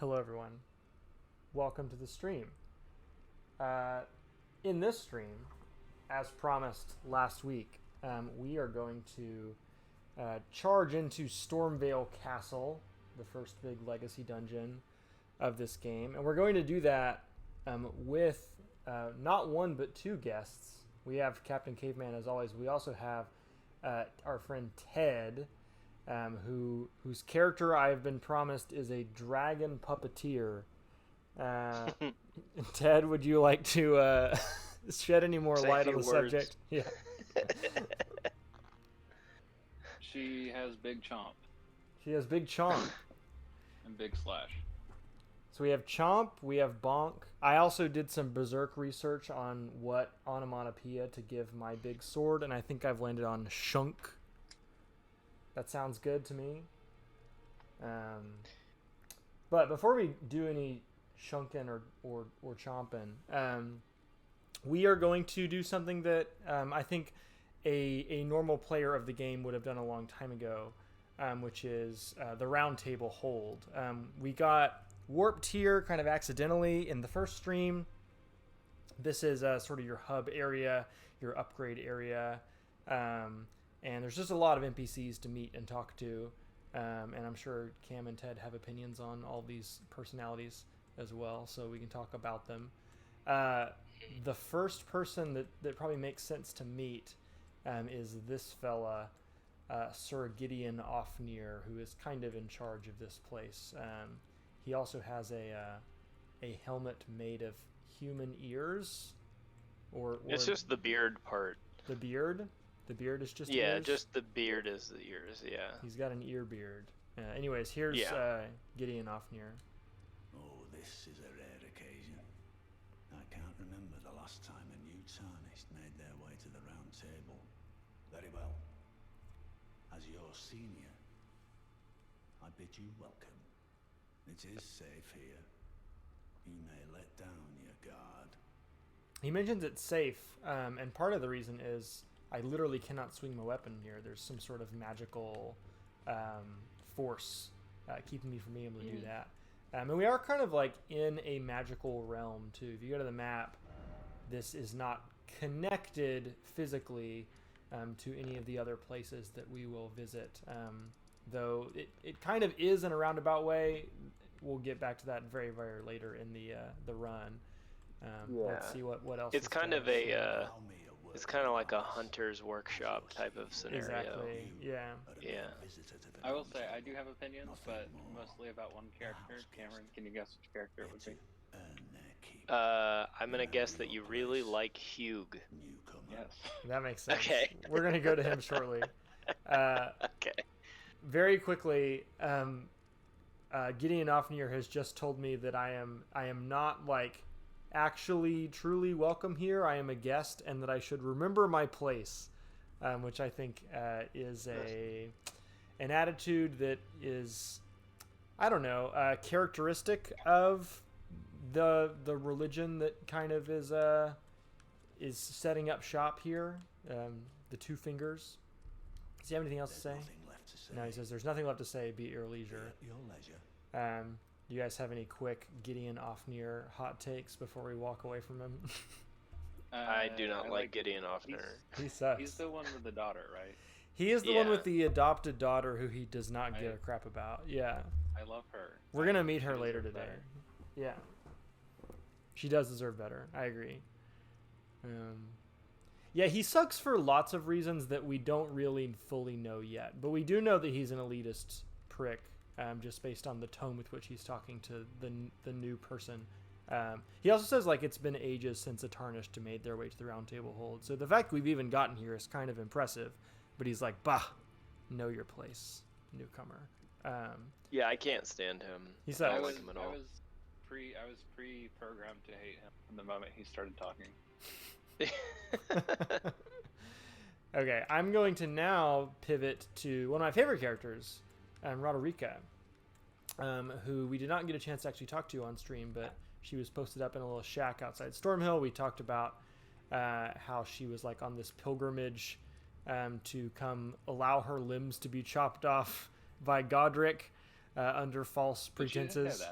Hello, everyone. Welcome to the stream. In this stream, as promised last week, we are going to charge into Stormveil Castle, the first big legacy dungeon of this game. And we're going to do that with not one but two guests. We have Captain Caveman, as always. We also have our friend Ted, whose character I have been promised is a dragon puppeteer. Ted, would you like to shed any more light on the subject? Yeah. She has big chomp. She has big chomp. And big slash. So we have chomp, we have bonk. I also did some berserk research on what onomatopoeia to give my big sword, and I think I've landed on shunk. That sounds good to me. But before we do any shunkin or chomping, we are going to do something that I think a normal player of the game would have done a long time ago, which is the round table hold. We got warped here kind of accidentally in the first stream. This is sort of your hub area, your upgrade area. And there's just a lot of NPCs to meet and talk to. And I'm sure Cam and Ted have opinions on all these personalities as well, so we can talk about them. The first person that probably makes sense to meet is this fella, Sir Gideon Offnear, who is kind of in charge of this place. He also has a helmet made of human ears. Or it's just the beard part. The beard? The beard is just ears? Just the beard is the ears, yeah. He's got an ear beard. Anyways, here's Gideon Offnear. Oh, this is a rare occasion. I can't remember the last time a new tarnished made their way to the round table. Very well. As your senior, I bid you welcome. It is safe here. You may let down your guard. He mentions it's safe, and part of the reason is I literally cannot swing my weapon here. There's some sort of magical force keeping me from being able to do that. And we are kind of like in a magical realm too. If you go to the map, this is not connected physically to any of the other places that we will visit. Though it kind of is in a roundabout way. We'll get back to that very, very later in the run. Let's see what else. It's kind of it's kind of like a hunter's workshop type of scenario. Exactly. Yeah. I will say I do have opinions, but mostly about one character. Cameron, can you guess which character it would be? I'm gonna guess that you really like Hugh. Yes. That makes sense. Okay. We're gonna go to him shortly. Okay. Very quickly, Gideon Offnear has just told me that I am not like actually truly welcome here. I am a guest, and that I should remember my place, which I think is an attitude that is, I don't know, characteristic of the religion that kind of is setting up shop here. The two fingers. Does he have anything else to say? No, he says there's nothing left to say. Be at your leisure. Your leisure. Do you guys have any quick Gideon Offnear hot takes before we walk away from him? I do not like Gideon Offnear. He sucks. He's the one with the daughter, right? He is the one with the adopted daughter who he does not give a crap about. Yeah. I love her. We're going to meet her later today. Yeah. She does deserve better. I agree. Yeah, he sucks for lots of reasons that we don't really fully know yet. But we do know that he's an elitist prick, just based on the tone with which he's talking to the new person. He also says like it's been ages since the Tarnished made their way to the Round Table Hold. So the fact we've even gotten here is kind of impressive. But he's like, bah, know your place, newcomer. Yeah, I can't stand him. He said, I don't like him at all. I was pre-programmed to hate him from the moment he started talking. Okay, I'm going to now pivot to one of my favorite characters, Roderica, who we did not get a chance to actually talk to on stream, but she was posted up in a little shack outside Stormhill. We talked about how she was like on this pilgrimage to come allow her limbs to be chopped off by Godric under false pretenses.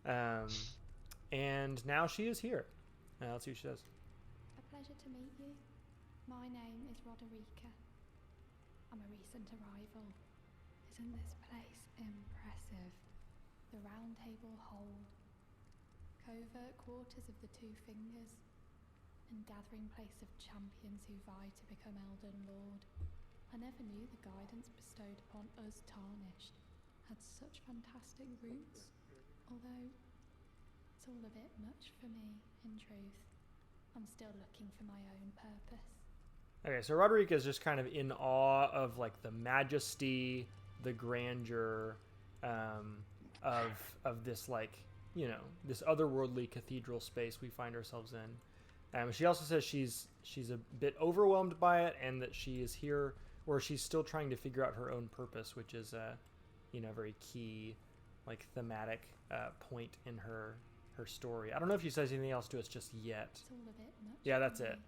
And now she is here. Let's see what she says. A pleasure to meet you. My name is Roderica. I'm a recent arrival. Isn't this place impressive? The round table hold, covert quarters of the Two Fingers, and gathering place of champions who vie to become Elden Lord. I never knew the guidance bestowed upon us Tarnished had such fantastic roots, although it's all a bit much for me, in truth. I'm still looking for my own purpose. Okay, so Roderica is just kind of in awe of like the majesty, the grandeur of this, like, you know, this otherworldly cathedral space we find ourselves in. She also says she's a bit overwhelmed by it, and that she is here, or she's still trying to figure out her own purpose, which is a, you know, very key, like, thematic point in her story. I don't know if she says anything else to us just yet. It's all a bit much. Yeah, that's it.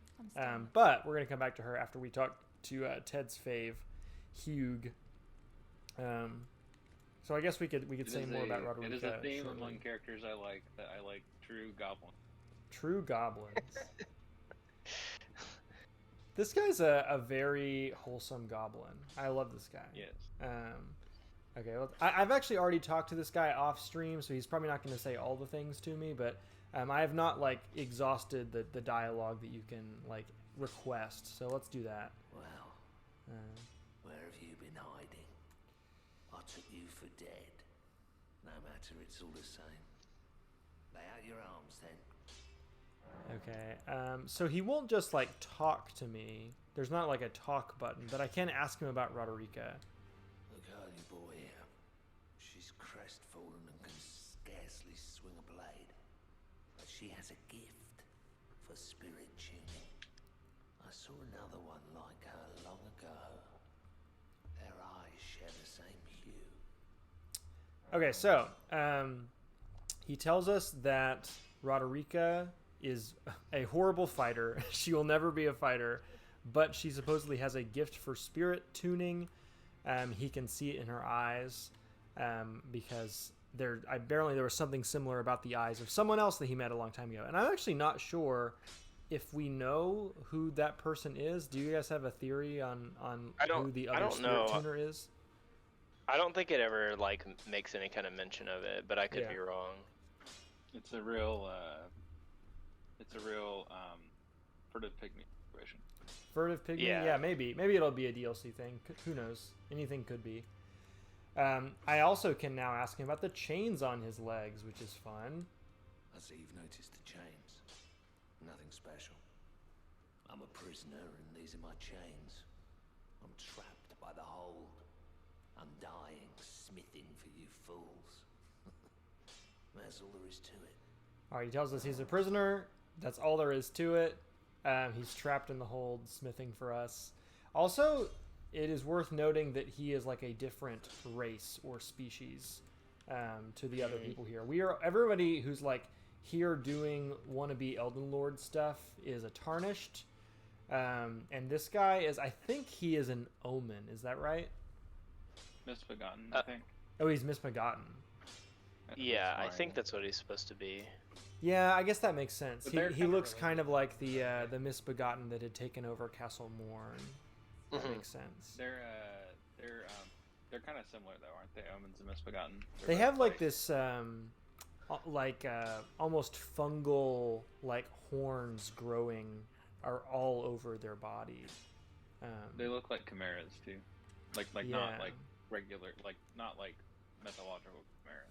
But we're gonna come back to her after we talk to Ted's fave, Hugh. So I guess we could say more about Roderica. It is a theme shortly. among characters I like, that I like true goblins. True goblins. This guy's a very wholesome goblin. I love this guy. Yes. Okay, well, I've actually already talked to this guy off stream, so he's probably not going to say all the things to me, but I have not, like, exhausted the dialogue that you can, like, request, so let's do that. Well, where have you been hiding? I took you for dead. No matter, it's all the same. Lay out your arms, then. Okay, so he won't just, like, talk to me. There's not, like, a talk button, but I can ask him about Roderica. The girly boy here. She's crestfallen and can scarcely swing a blade. But she has a gift for spirit tuning. I saw another one like her long ago. Their eyes share the same hue. Okay, so he tells us that Roderica is a horrible fighter. She will never be a fighter, but she supposedly has a gift for spirit tuning. He can see it in her eyes, because apparently there was something similar about the eyes of someone else that he met a long time ago. And I'm actually not sure if we know who that person is. Do you guys have a theory on who the other spirit tuner is? I don't think it ever, like, makes any kind of mention of it, but I could be wrong. It's a real furtive pygmy situation. Furtive pygmy? Yeah, maybe it'll be a DLC thing. Who knows? Anything could be. I also can now ask him about the chains on his legs, which is fun. I see you've noticed the chains. Nothing special. I'm a prisoner and these are my chains. I'm trapped by the hold. I'm dying, smithing for you fools. That's all there is to it. Alright, he tells us he's a prisoner. That's all there is to it. He's trapped in the hold, smithing for us. Also, it is worth noting that he is like a different race or species to the other people here. Everybody who's like here doing wannabe Elden Lord stuff is a Tarnished. And this guy is, I think he is an Omen. Is that right? Misbegotten, I think. Oh, he's Misbegotten. Yeah, I think that's what he's supposed to be. Yeah, I guess that makes sense. He looks kind of like the Misbegotten that had taken over Castle Morn. That makes sense. They're kind of similar though, aren't they? Omens and Misbegotten. They have like this almost fungal like horns growing are all over their body. They look like chimeras too, like yeah. Not like regular, like not like mythological chimeras.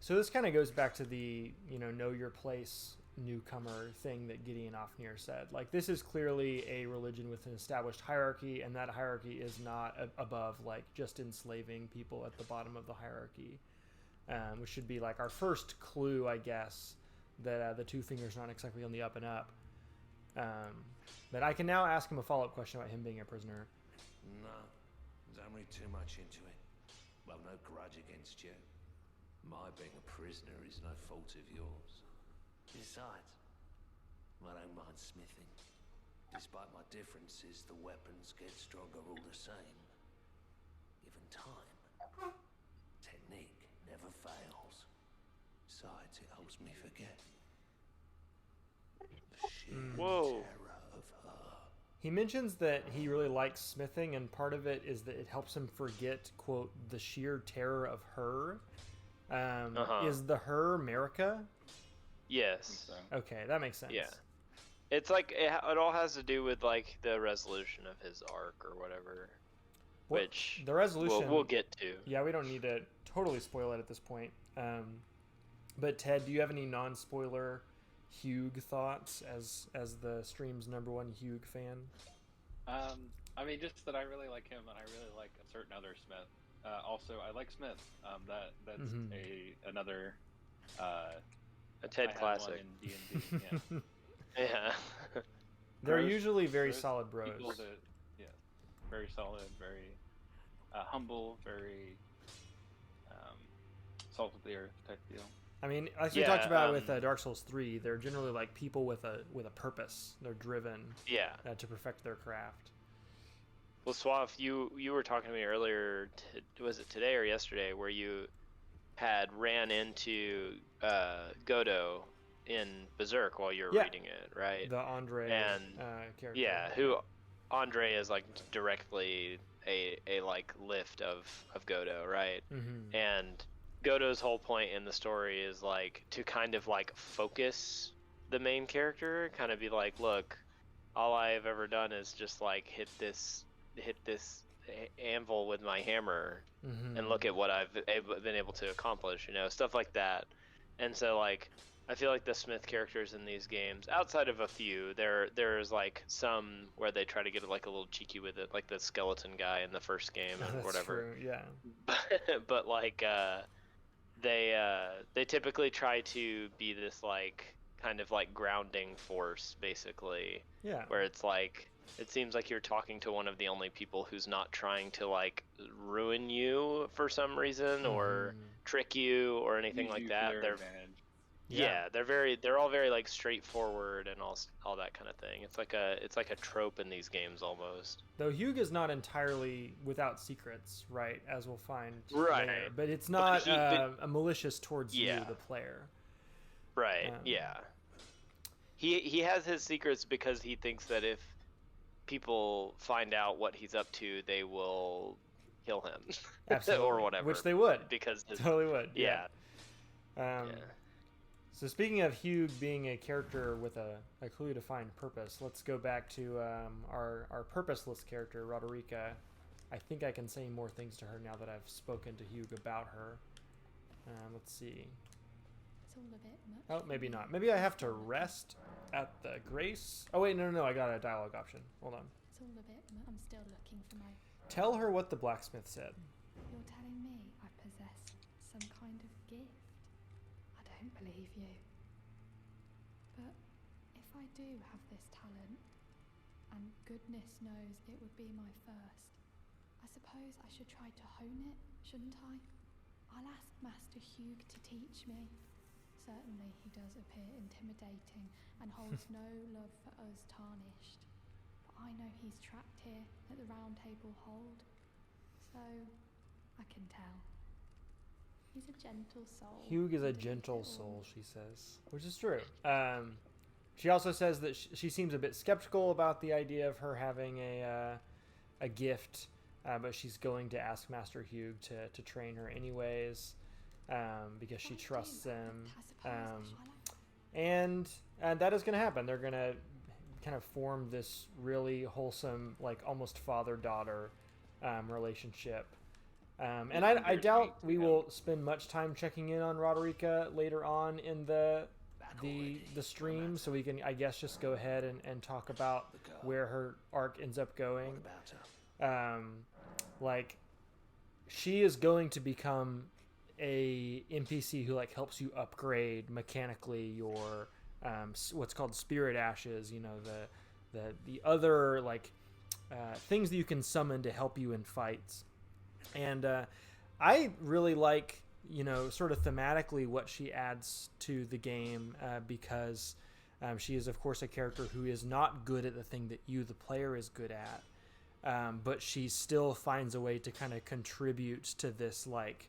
So this kind of goes back to the, know your place newcomer thing that Gideon Ofnir said. Like, this is clearly a religion with an established hierarchy, and that hierarchy is not above, like, just enslaving people at the bottom of the hierarchy, which should be, like, our first clue, I guess, that the Two Fingers not exactly on the up and up. But I can now ask him a follow-up question about him being a prisoner. No, don't read too much into it. Well, no grudge against you. My being a prisoner is no fault of yours. Besides, I don't mind smithing. Despite my differences, the weapons get stronger all the same. Given time, technique never fails. Besides, it helps me forget. The sheer Whoa. terror of her. He mentions that he really likes smithing, and part of it is that it helps him forget, quote, the sheer terror of her. Is the her America? Yes. So. Okay, that makes sense. Yeah. It's like it all has to do with like the resolution of his arc or whatever, which the resolution we'll get to. Yeah, we don't need to totally spoil it at this point. But Ted, do you have any non-spoiler Hugh thoughts as the stream's #1 Hugh fan? I mean, just that I really like him, and I really like a certain other Smith. Also, I like Smith. That's another A Ted I had classic. one in D&D. Yeah. Yeah. They're Bros- usually very bros solid bros. equal to- yeah, very solid, very humble, very salt of the earth type deal. I mean, as we talked about with Dark Souls 3, they're generally like people with a purpose. They're driven to perfect their craft. Well, Swaff, you were talking to me earlier, was it today or yesterday, where you had ran into Godot in Berserk while you were reading it, right? The Andre character. Yeah, who Andre is like directly a like lift of Godot, right? Mm-hmm. And Godot's whole point in the story is like to kind of like focus the main character, kind of be like, look, all I've ever done is just like hit this anvil with my hammer, and look at what I've been able to accomplish, you know, stuff like that. And so like I feel like the Smith characters in these games, outside of a few, there's like some where they try to get like a little cheeky with it, like the skeleton guy in the first game and That's whatever. True, yeah. But like they typically try to be this like kind of like grounding force, basically. Yeah. Where it's like it seems like you're talking to one of the only people who's not trying to like ruin you for some reason or trick you or anything like that. They're all very like straightforward and all that kind of thing. It's like a trope in these games almost. Though Hugh is not entirely without secrets, right? As we'll find Right. later. But it's not a malicious towards you, the player. Right. Yeah. He has his secrets because he thinks that if people find out what he's up to, they will kill him. Absolutely. Or whatever. Which they would. Because totally would. Yeah. So speaking of Hugh being a character with a clearly defined purpose, let's go back to our purposeless character, Roderica. I think I can say more things to her now that I've spoken to Hugh about her. Let's see. It's all a bit much. Oh, maybe not. Maybe I have to rest at the grace. Oh, wait, no. I got a dialogue option. Hold on. It's all a bit I'm still looking for my... Tell her what the blacksmith said. You're telling me I possess some kind of gift? I don't believe you. But if I do have this talent, and goodness knows it would be my first, I suppose I should try to hone it, shouldn't I? I'll ask Master Hugh to teach me. Certainly he does appear intimidating and holds no love for us tarnished. But I know he's trapped here at the Round Table Hold, so I can tell. He's a gentle soul. Hugh is a gentle soul, she says, which is true. She also says that she seems a bit skeptical about the idea of her having a gift, but she's going to ask Master Hugh to train her anyways, because she trusts him. And that is going to happen. They're going to kind of form this really wholesome, like almost father-daughter relationship. And I doubt we will spend much time checking in on Roderica later on in the stream, so we can, I guess, just go ahead and talk about where her arc ends up going. Like, she is going to become a NPC who like helps you upgrade mechanically your what's called spirit ashes, you know, the other like things that you can summon to help you in fights. And I really like, you know, sort of thematically what she adds to the game, because she is, of course, a character who is not good at the thing that you, the player, is good at. But she still finds a way to kind of contribute to this, like,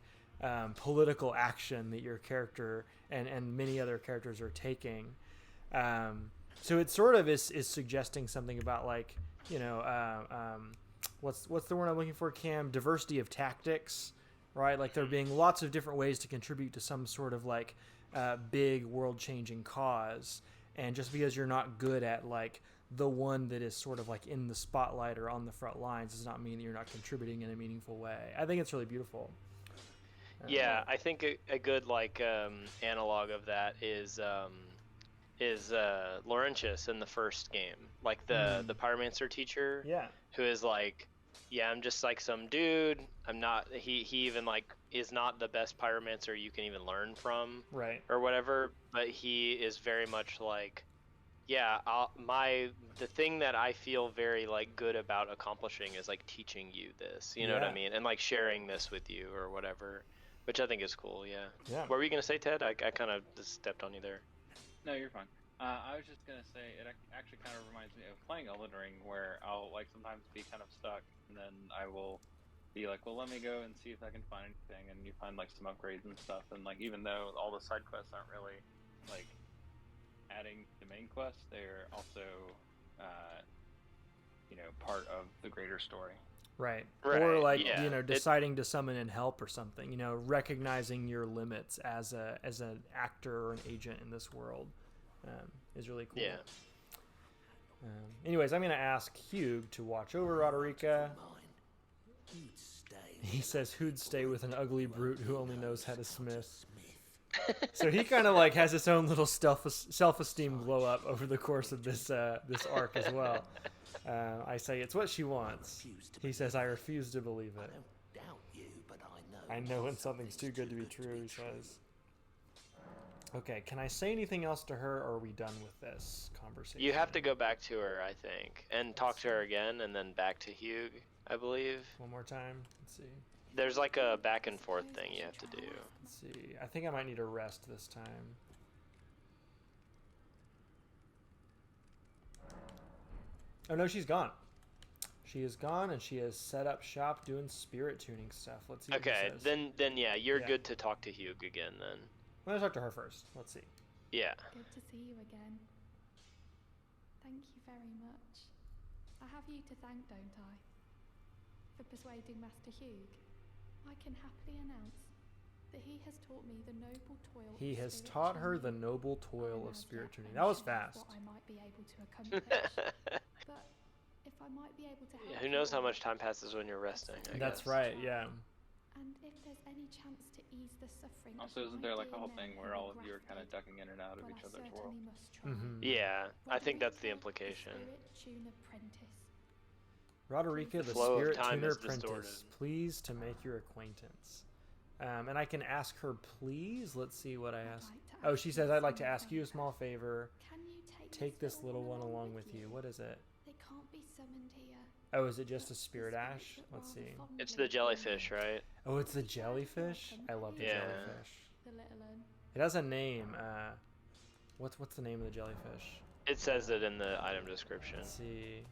political action that your character and many other characters are taking. So it sort of is suggesting something about like, you know, what's the word I'm looking for, Cam? Diversity of tactics, right? Like there being lots of different ways to contribute to some sort of like big world-changing cause. And just because you're not good at like the one that is sort of like in the spotlight or on the front lines does not mean that you're not contributing in a meaningful way. I think it's really beautiful. Yeah, I think a good like analog of that is Laurentius in the first game, like the pyromancer teacher, who is like, yeah, I'm just like some dude. I'm not. He even like is not the best pyromancer you can even learn from, right, or whatever. But he is very much like, yeah, the thing that I feel very like good about accomplishing is like teaching you this. You know what I mean, and like sharing this with you or whatever, which I think is cool. Yeah. What were you gonna say, Ted? I kind of just stepped on you there. No, you're fine. I was just gonna say it actually kind of reminds me of playing Elden Ring, where I'll like sometimes be kind of stuck, and then I will be like, well, let me go and see if I can find anything, and you find like some upgrades and stuff, and like even though all the side quests aren't really like adding to the main quest, they're also you know, part of the greater story. Right. Or like, you know, deciding to summon in help or something, you know, recognizing your limits as an actor or an agent in this world is really cool. Yeah. Anyways, I'm going to ask Hugh to watch over Roderica. He says, who'd stay with an ugly brute who only knows how to smith? So he kind of like has his own little self-esteem glow up over the course of this arc as well. I say, it's what she wants. He says, I refuse to believe it. I know when something's too good to be true, he says. Okay, can I say anything else to her, or are we done with this conversation? You have to go back to her, I think, and talk to her again, and then back to Hugh, I believe. One more time? Let's see. There's like a back and forth thing you have to do. Let's see. I think I might need a rest this time. Oh no, she's gone. She is gone, and she has set up shop doing spirit tuning stuff. Let's see what he says. then yeah, you're good to talk to Hugh again then. I'm going to talk to her first. Let's see. Yeah. Good to see you again. Thank you very much. I have you to thank, don't I? For persuading Master Hugh. I can happily announce that he has taught me the noble toil. He has taught her the noble toil of spirit tuning. That was fast. What I might be able to accomplish. But if I might be able to help who knows how much time passes when you're resting, I That's guess. right, yeah. And if there's any chance to ease the suffering. Also, isn't there like a whole thing where all of you are kind of ducking in and out of each other's world? Yeah, I think that's the implication. Roderica, the flow of spirit time tuner is apprentice, distorted. pleased to make your acquaintance. And I can ask her, please. Let's see what I ask. Oh, she says, I'd like to ask you a small favor. Can you Take this little one along with you. What is it? They can't be summoned here. Oh, is it just a spirit ash? Let's see. It's the jellyfish, right? Oh, it's the jellyfish? I love the Yeah. jellyfish. The little one. It has a name. What's the name of the jellyfish? It says it in the item description. Let's see.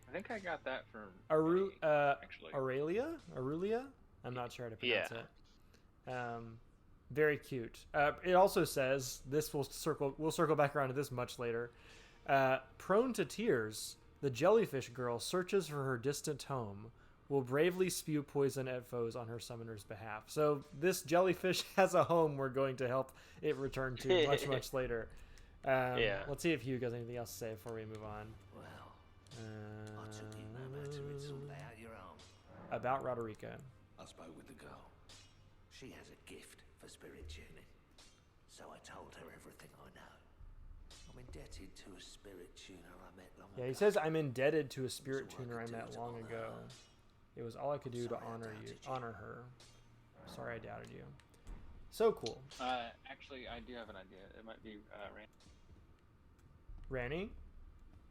I think I got that from actually. Aurelia? I'm not sure how to pronounce it. Very cute. It also says, we'll circle back around to this much later. Prone to tears, the jellyfish girl searches for her distant home, will bravely spew poison at foes on her summoner's behalf. So this jellyfish has a home we're going to help it return to much later. Let's see if Hugh has anything else to say before we move on. I took you no matter it's all out your own. About Roderica. I spoke with the girl. She has a gift for spirit tuning. So I told her everything I know. I'm indebted to a spirit tuner I met long ago. Yeah, he says I'm indebted to a spirit tuner I met long ago. It was all I could do to honor her. Sorry I doubted you. So cool. Actually, I do have an idea. It might be Ranny?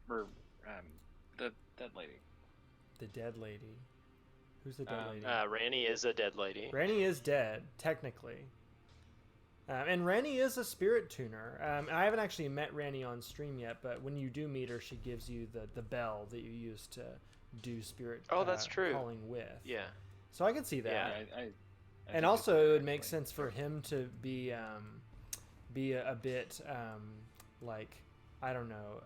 Or the dead lady. The dead lady. Who's the dead lady? Ranny is a dead lady. Ranny is dead, technically. And Ranny is a spirit tuner. I haven't actually met Ranny on stream yet, but when you do meet her, she gives you the bell that you use to do spirit that's true. calling with. Yeah. So I can see that. Yeah, And also, it would make sense for him to be a bit like, I don't know,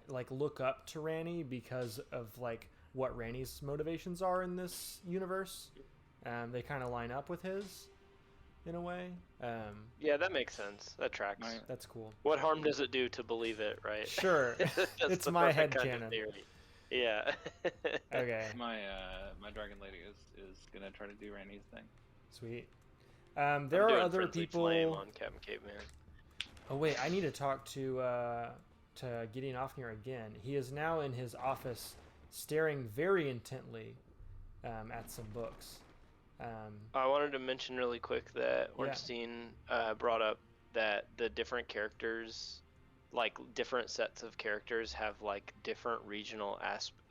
like look up to Ranny because of like what Ranny's motivations are in this universe. They kind of line up with his in a way. Yeah, that makes sense. That tracks. That's cool. What harm does it do to believe it, right? Sure. It's the my perfect head kind of canon. theory. Yeah. Okay. My Dragon Lady is gonna try to do Randy's thing. Sweet. There I'm are doing other Friendly people. Flame on Captain Caveman. Oh wait, I need to talk to Gideon Offnir again. He is now in his office, staring very intently at some books. I wanted to mention really quick that Ornstein brought up that the different characters, like different sets of characters, have like different regional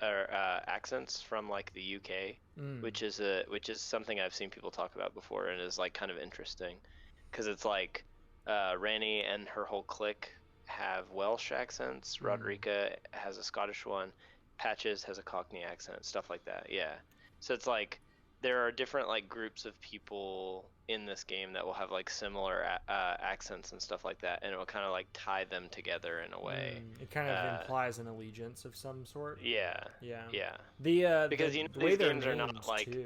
accents from like the UK, which is something I've seen people talk about before and is like kind of interesting, because it's like Rani and her whole clique have Welsh accents. Roderica has a Scottish one. Patches has a Cockney accent. Stuff like that. Yeah. So it's like there are different like groups of people in this game that will have like similar accents and stuff like that, and it will kind of like tie them together in a way. It kind of implies an allegiance of some sort. Yeah. The because the these games are named not like too.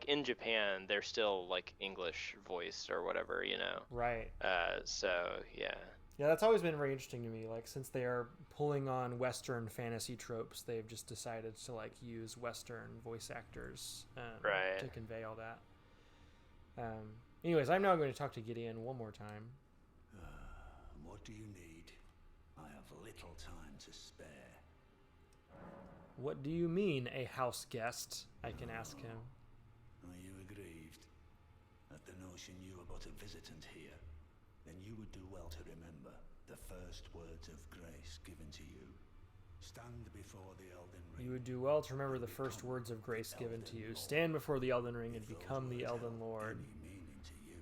in Japan they're still like English voiced or whatever, Right. So yeah. Yeah, that's always been very interesting to me. Like, since they are pulling on Western fantasy tropes, they've just decided to like use Western voice actors to convey all that. Anyways, I'm now going to talk to Gideon one more time. What do you need? I have little time to spare. What do you mean, a house guest? I can ask him. Are you aggrieved at the notion you are but a visitant here? Then you would do well to remember the first words of grace given to you. Stand before the Elden Ring. You would do well to remember the first words of grace given to you. Stand before the Elden Ring and become the Elden Lord. Meaning to you.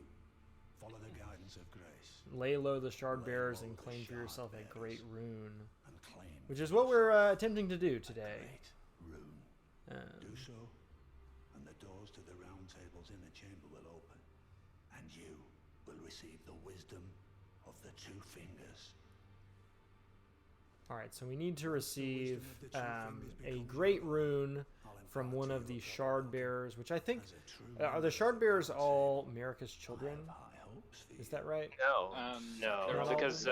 Follow the guidance of grace. Lay low the shard bearers and claim for yourself a great rune. And claim Which is what we're attempting to do today. Rune. Do so, and the doors to the round tables in the chamber will open, and you will receive the wisdom of the two fingers. Alright, so we need to receive a great rune from one of the shard bearers, which I think are the shard bearers all Marika's children? Is that right? No, because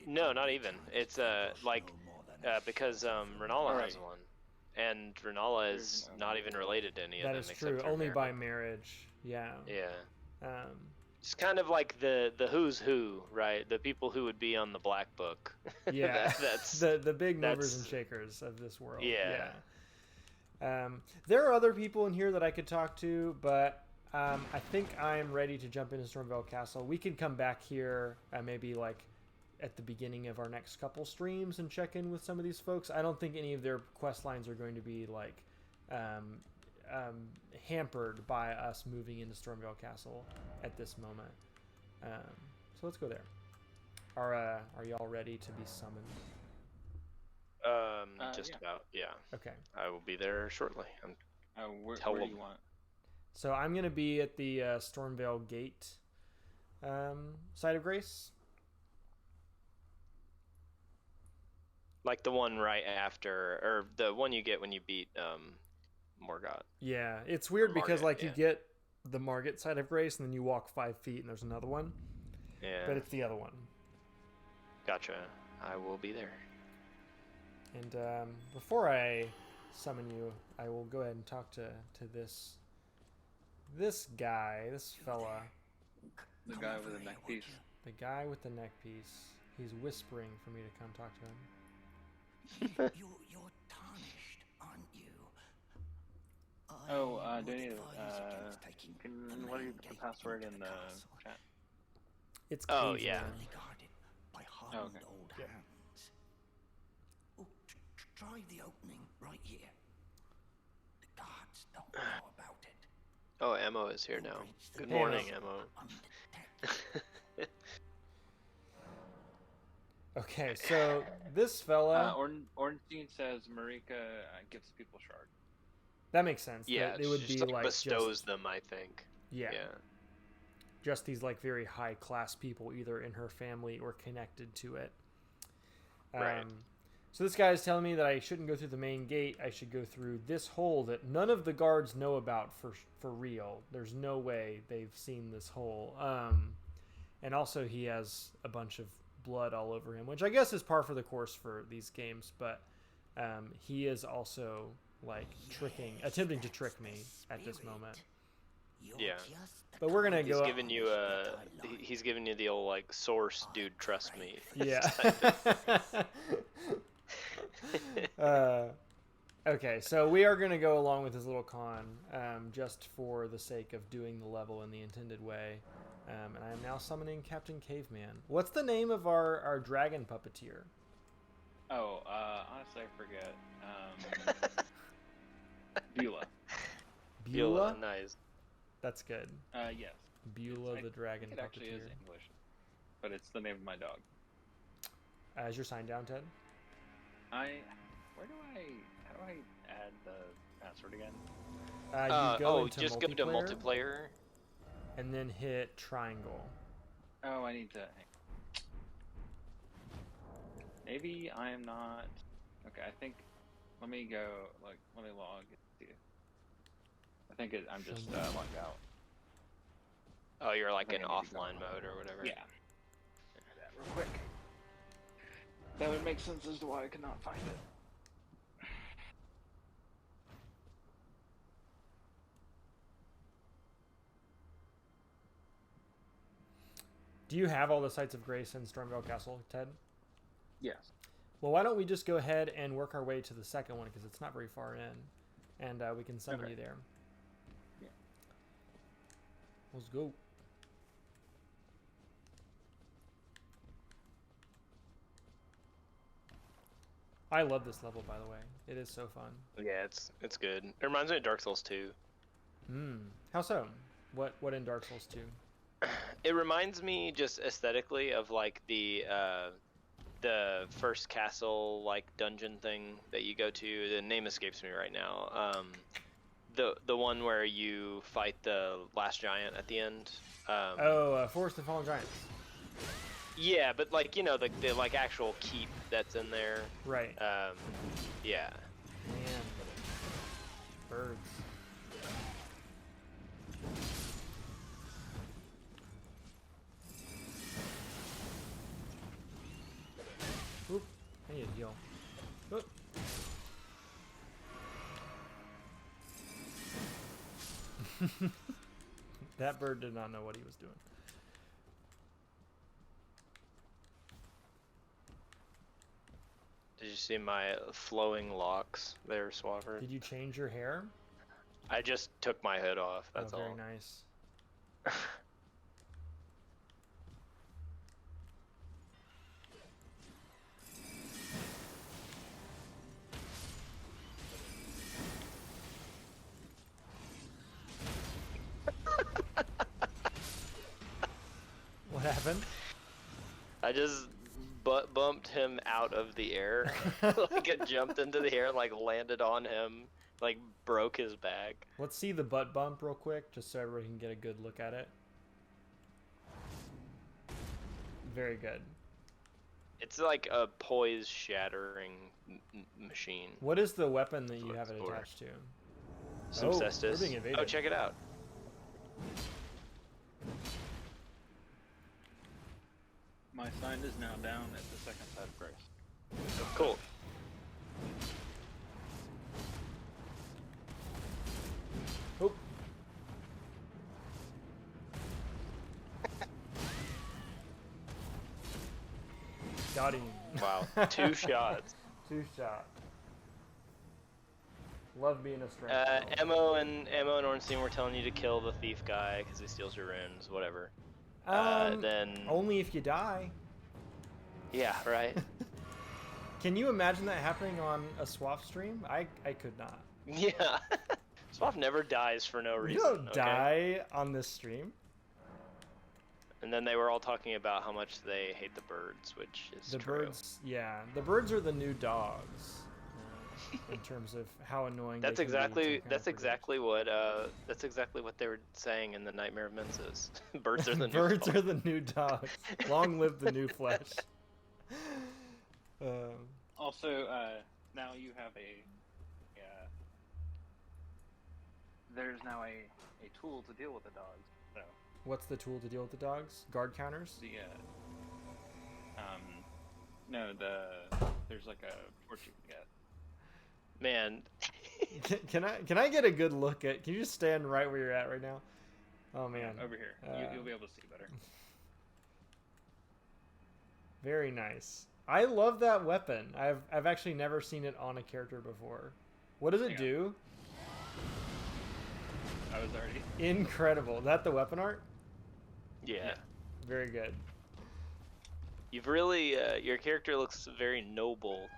no, not even. It's because Renala has one, and Renala is not even related to any of them. That is except true. through Only Marika. by marriage. Yeah. Yeah. It's kind of like the who's who, right? The people who would be on the Black Book. Yeah. that's the big movers and shakers of this world. Yeah. There are other people in here that I could talk to, but I think I'm ready to jump into Stormveil Castle. We could come back here maybe like at the beginning of our next couple streams and check in with some of these folks. I don't think any of their quest lines are going to be like hampered by us moving into Stormveil Castle at this moment. So let's go there. Are y'all ready to be summoned? Just about, yeah. Okay. I will be there shortly. Where do you want? So I'm going to be at the Stormveil Gate site of grace. Like the one right after, or the one you get when you beat Morgott. Yeah, it's weird because Margit, you get the Margit side of grace and then you walk 5 feet and there's another one. Yeah. But it's the other one. Gotcha. I will be there. And before I summon you, I will go ahead and talk to this guy, this fella. The guy with the neck piece. The guy with the neck piece. He's whispering for me to come talk to him. You're tarnished, aren't you? Do you need what do you put the password in the chat? It's Oh, Caveman. yeah. Guarded by hardened okay. old hands. Oh, try the opening right here. The guards don't know about it. Oh, Emo is here now. Good Hey, morning, Emo. Emo. Okay, so this fella... Ornstein says Marika gives people shard. That makes sense. Yeah, They would just be like like bestows just, them, I think. yeah, Yeah. just these like very high class people, either in her family or connected to it. Right. So this guy is telling me that I shouldn't go through the main gate. I should go through this hole that none of the guards know about for real. There's no way they've seen this hole. And also he has a bunch of blood all over him, which I guess is par for the course for these games. But he is also like attempting to trick me at this moment. Yeah. But we're gonna He's go. giving you he's giving you the old like source, dude. Trust me. Yeah. Okay, so we are going to go along with his little con, just for the sake of doing the level in the intended way. And I am now summoning Captain Caveman. What's the name of our dragon puppeteer? Oh, honestly, I forget. Beulah. Beulah? Nice. That's good. Yes. Beulah the dragon It actually is puppeteer. English, but it's the name of my dog. Is your sign down, Ted? How do I add the password again? You go into just go to multiplayer. and then hit triangle. Oh, I need to. Maybe I am not. Okay, I think. Let me go. Let me log. See. I think I'm just logged out. Oh, you're like in I need to go offline mode or whatever. Yeah. That real quick. That would make sense as to why I could not find it. Do you have all the Sites of Grace in Stormveil Castle, Ted? Yes. Well, why don't we just go ahead and work our way to the second one, because it's not very far in, and we can summon you there. Yeah. Let's go. I love this level, by the way. It is so fun. Yeah, it's good. It reminds me of Dark Souls 2. How so? What in Dark Souls 2? It reminds me just aesthetically of like the first castle like dungeon thing that you go to. The name escapes me right now. The one where you fight the last giant at the end. Forest of Fallen Giants. Yeah, but like, you know, the like actual keep that's in there. Right. Yeah. Man. Birds. Oop. I need to heal. Oop. That bird did not know what he was doing. Did you see my flowing locks there, Swafford? Did you change your hair? I just took my hood off, that's very all. Nice. What happened? I just butt bumped him out of the air. Like it jumped into the air and like landed on him, like broke his back. Let's see the butt bump real quick, just so everybody can get a good look at it. Very good. It's like a poise shattering machine. What is the weapon that you What have it it's for. attached to? Some we're cestus. being invaded. Oh, check it out. My sign is now down at the second side of grace. Cool. Oh. Got him. Wow. 2 shots. 2 shots. Love being a stranger. Emo and Ornstein were telling you to kill the thief guy because he steals your runes, whatever. Then only if you die. yeah, right. Can you imagine that happening on a Swaff stream? I could not. Yeah. Swaff never dies for no reason. You don't okay? die on this stream. And then they were all talking about how much they hate the birds, which is The true. birds, yeah. The birds are the new dogs. in terms of how annoying. That's they can be to exactly kind of that's exactly what they were saying in the Nightmare of Menses. Birds are the new Birds dog. are the new dogs. Long live the new flesh. Also, now you have there's now a tool to deal with the dogs. So What's the tool to deal with the dogs? Guard counters? the no, there's like a torch you can get. Man, Can I get a good look at? Can you just stand right where you're at right now? Oh man, Over here, you'll be able to see better. very nice. I love that weapon. I've actually never seen it on a character before. What does it Hang on. do? I was already. Incredible. Is that the weapon art? yeah. Very good. You've really your character looks very noble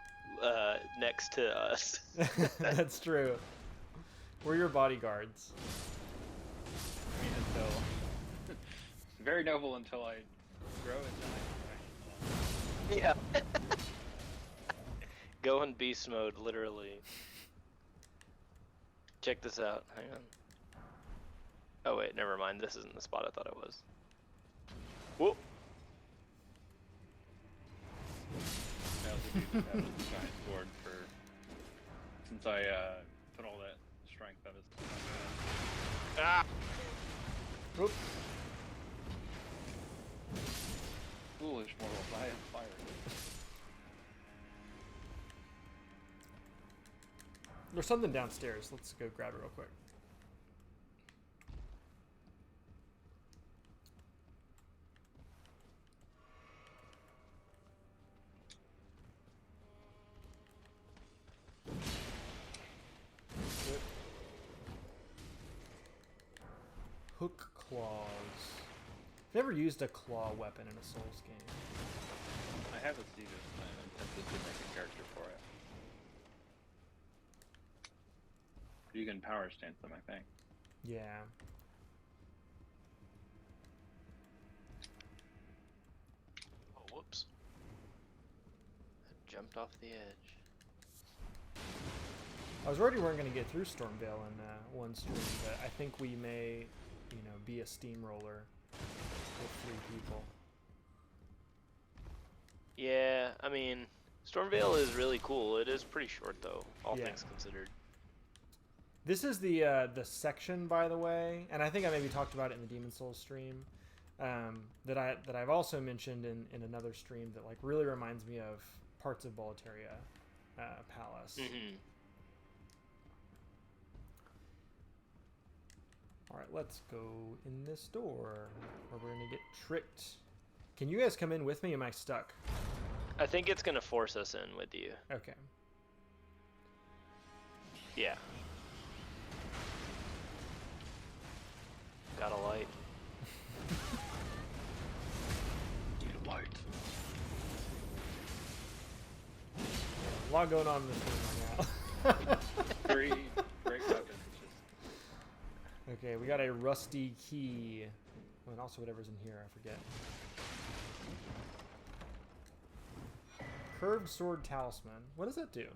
next to us. That's true. We're your bodyguards. I mean, until very noble until I grow and die. Yeah. Go in beast mode, literally. Check this out. Hang on. Oh wait, never mind. This isn't the spot I thought it was. Whoop. I also do just have a giant sword since I put all that strength out of his. Ah. Oop. Foolish mortals, I am fire. There's something downstairs. Let's go grab it real quick. Good. Hook claws. I've never used a claw weapon in a Souls game. I have a Steven and I'm tempted to make a character for it. You can power stance them, I think. Yeah. Oh, whoops. I jumped off the edge. I was worried we weren't going to get through Stormveil in one stream, but I think we may, be a steamroller with 3 people. Yeah, I mean, Stormveil is really cool. It is pretty short though, all Yeah. things considered. This is the section, by the way, and I think I maybe talked about it in the Demon Souls stream, that I've also mentioned in another stream that like really reminds me of parts of Boletaria Palace. Mm-hmm. All right, let's go in this door, or we're gonna get tricked. Can you guys come in with me? Am I stuck? I think it's gonna force us in with you. Okay. Yeah. Got a light. Need a light. A lot going on in this room right now. Great weapons. It's just Okay, we got a rusty key. Oh, and also whatever's in here, I forget. Curved sword talisman. What does that do?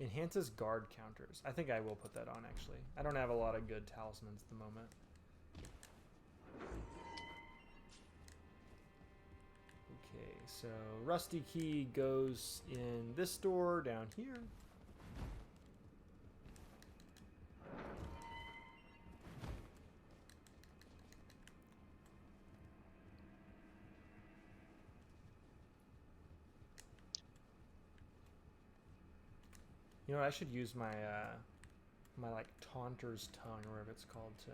Enhances guard counters. I think I will put that on, actually. I don't have a lot of good talismans at the moment. Okay, so rusty key goes in this door down here. You know what, I should use my my like Taunter's Tongue or whatever it's called to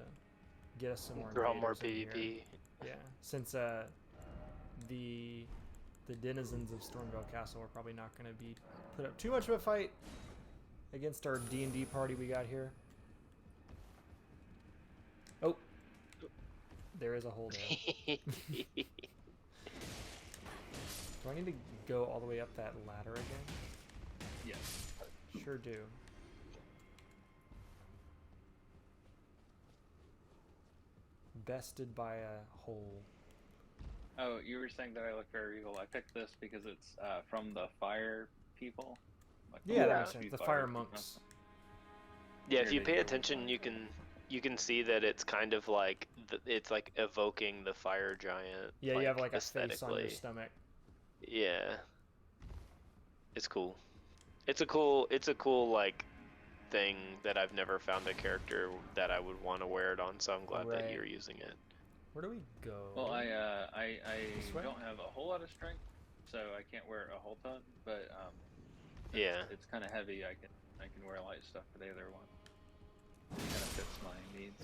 get us some more Draw more invaders in here. PvP. Yeah, since the denizens of Stormveil Castle are probably not going to be put up too much of a fight against our D&D party we got here. Oh, there is a hole there. Do I need to go all the way up that ladder again? yes. Sure do. Bested by a hole. Oh, you were saying that I look very evil. I picked this because it's from the fire people. Like Yeah, that Yeah. makes sense. The fire monks. Yeah, if you Here pay they go, attention, like- you can see that it's kind of like it's like evoking the fire giant. Yeah, you have like a face on your aesthetically. stomach. Yeah, it's cool. It's a cool like thing that I've never found a character that I would want to wear it on. So I'm glad that Right. you're using it. Where do we go? Well, I This way? don't have a whole lot of strength, so I can't wear a whole ton. But Yeah. it's kind of heavy. I can wear light stuff for the other one. It kind of fits my needs.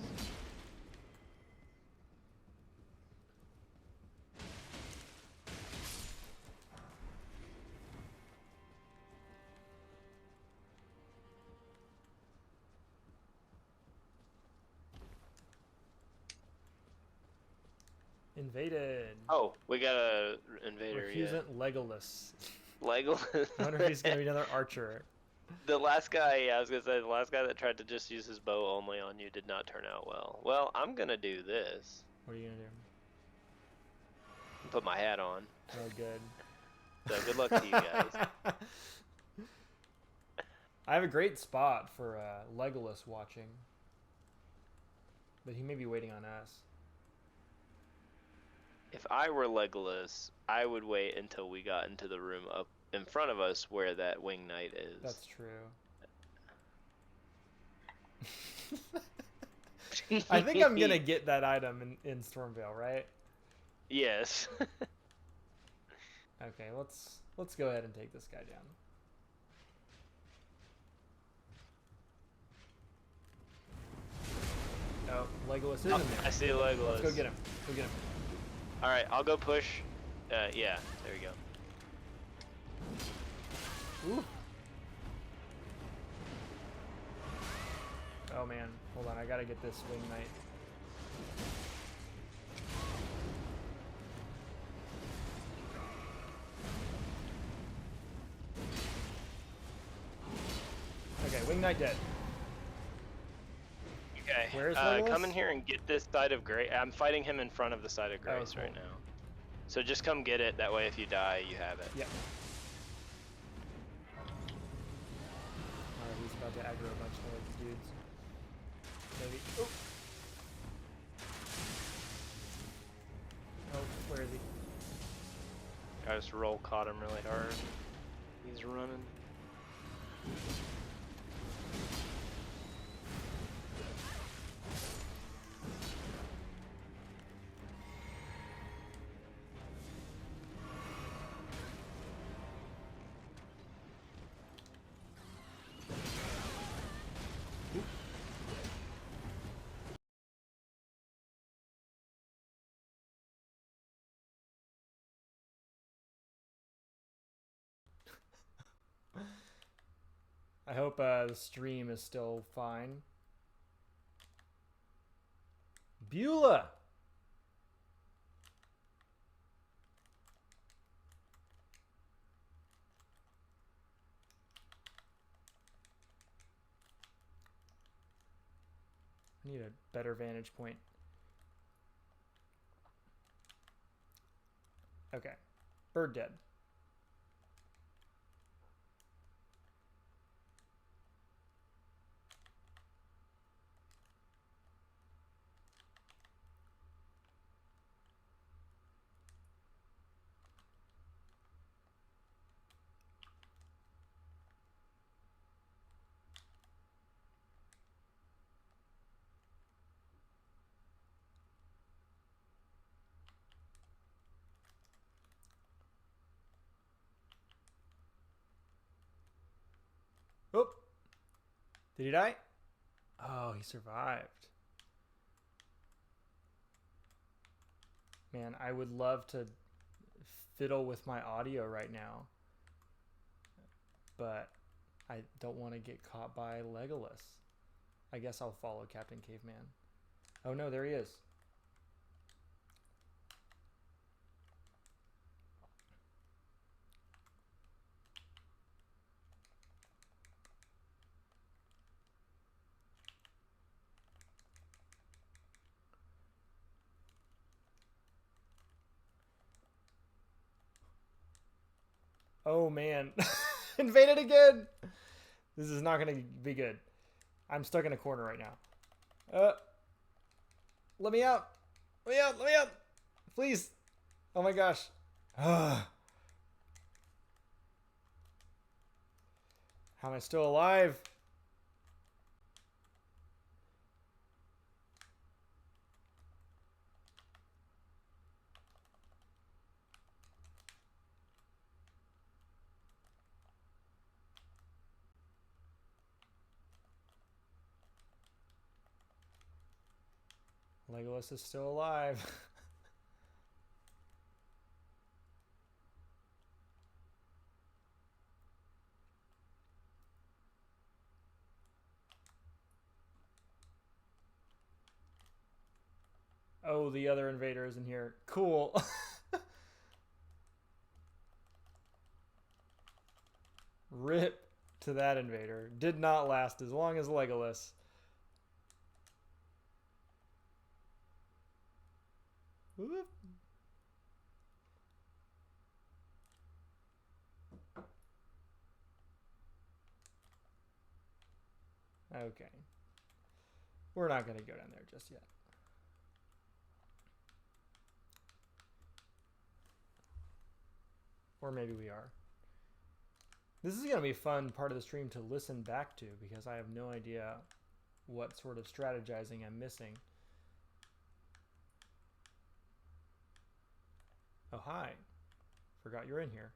Invaded. Oh, we got a invader. Recusant Legolas. Yeah. Legolas. I wonder if he's gonna be another archer. The last guy, yeah, I was gonna say the last guy that tried to just use his bow only on you did not turn out well. Well, I'm gonna do this. What are you gonna do? Put my hat on. Oh, good. So good luck to you guys. I have a great spot for Legolas watching, but he may be waiting on us. If I were Legolas, I would wait until we got into the room up in front of us where that wing knight is. That's true. I think I'm gonna get that item in Stormveil, right? Yes. Okay, let's go ahead and take this guy down. Oh, Legolas is in there. I see Legolas. Let's go get him. Go get him. All right, I'll go push. Yeah, there we go. Ooh. Oh man, hold on. I gotta get this wing knight. Okay, wing knight dead. Okay. Where's Legolas? Come in here and get this side of Grace. I'm fighting him in front of the side of Grace cool. right now. So just come get it. That way, if you die, you have it. Yep. Alright, he's about to aggro a bunch of like dudes. Maybe. Oh. Oh, where is he? I just roll caught him really hard. He's running. I hope the stream is still fine. Beulah! I need a better vantage point. Okay. Bird dead. Oh! Did he die? Oh, he survived. Man, I would love to fiddle with my audio right now, but I don't want to get caught by Legolas. I guess I'll follow Captain Caveman. Oh no, there he is. Oh man. Invaded again! This is not going to be good. I'm stuck in a corner right now. Let me out! Let me out! Let me out! Please! Oh my gosh. How am I still alive? Legolas is still alive. Oh, the other invader is in here. Cool. Rip to that invader. Did not last as long as Legolas. Whoop. Okay. We're not going to go down there just yet. Or maybe we are. This is going to be a fun part of the stream to listen back to because I have no idea what sort of strategizing I'm missing. Oh, hi. Forgot you're in here.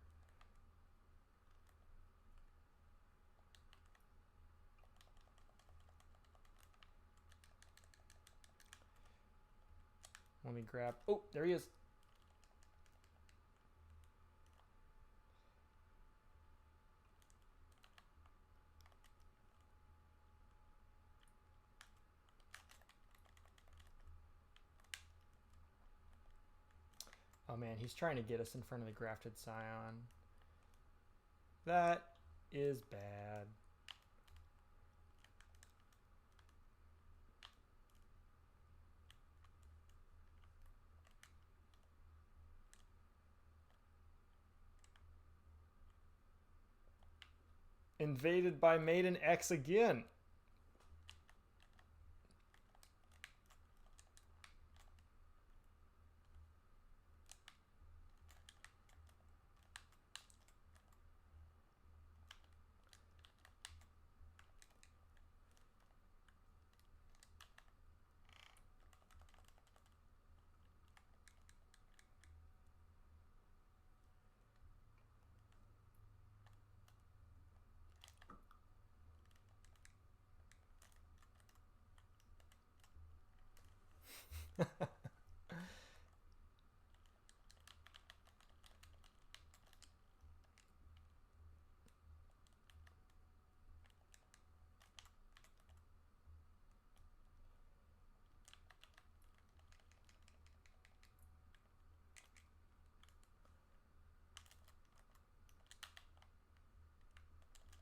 Let me grab... Oh, there he is. Oh man, he's trying to get us in front of the grafted scion. That is bad. Invaded by Maiden X again.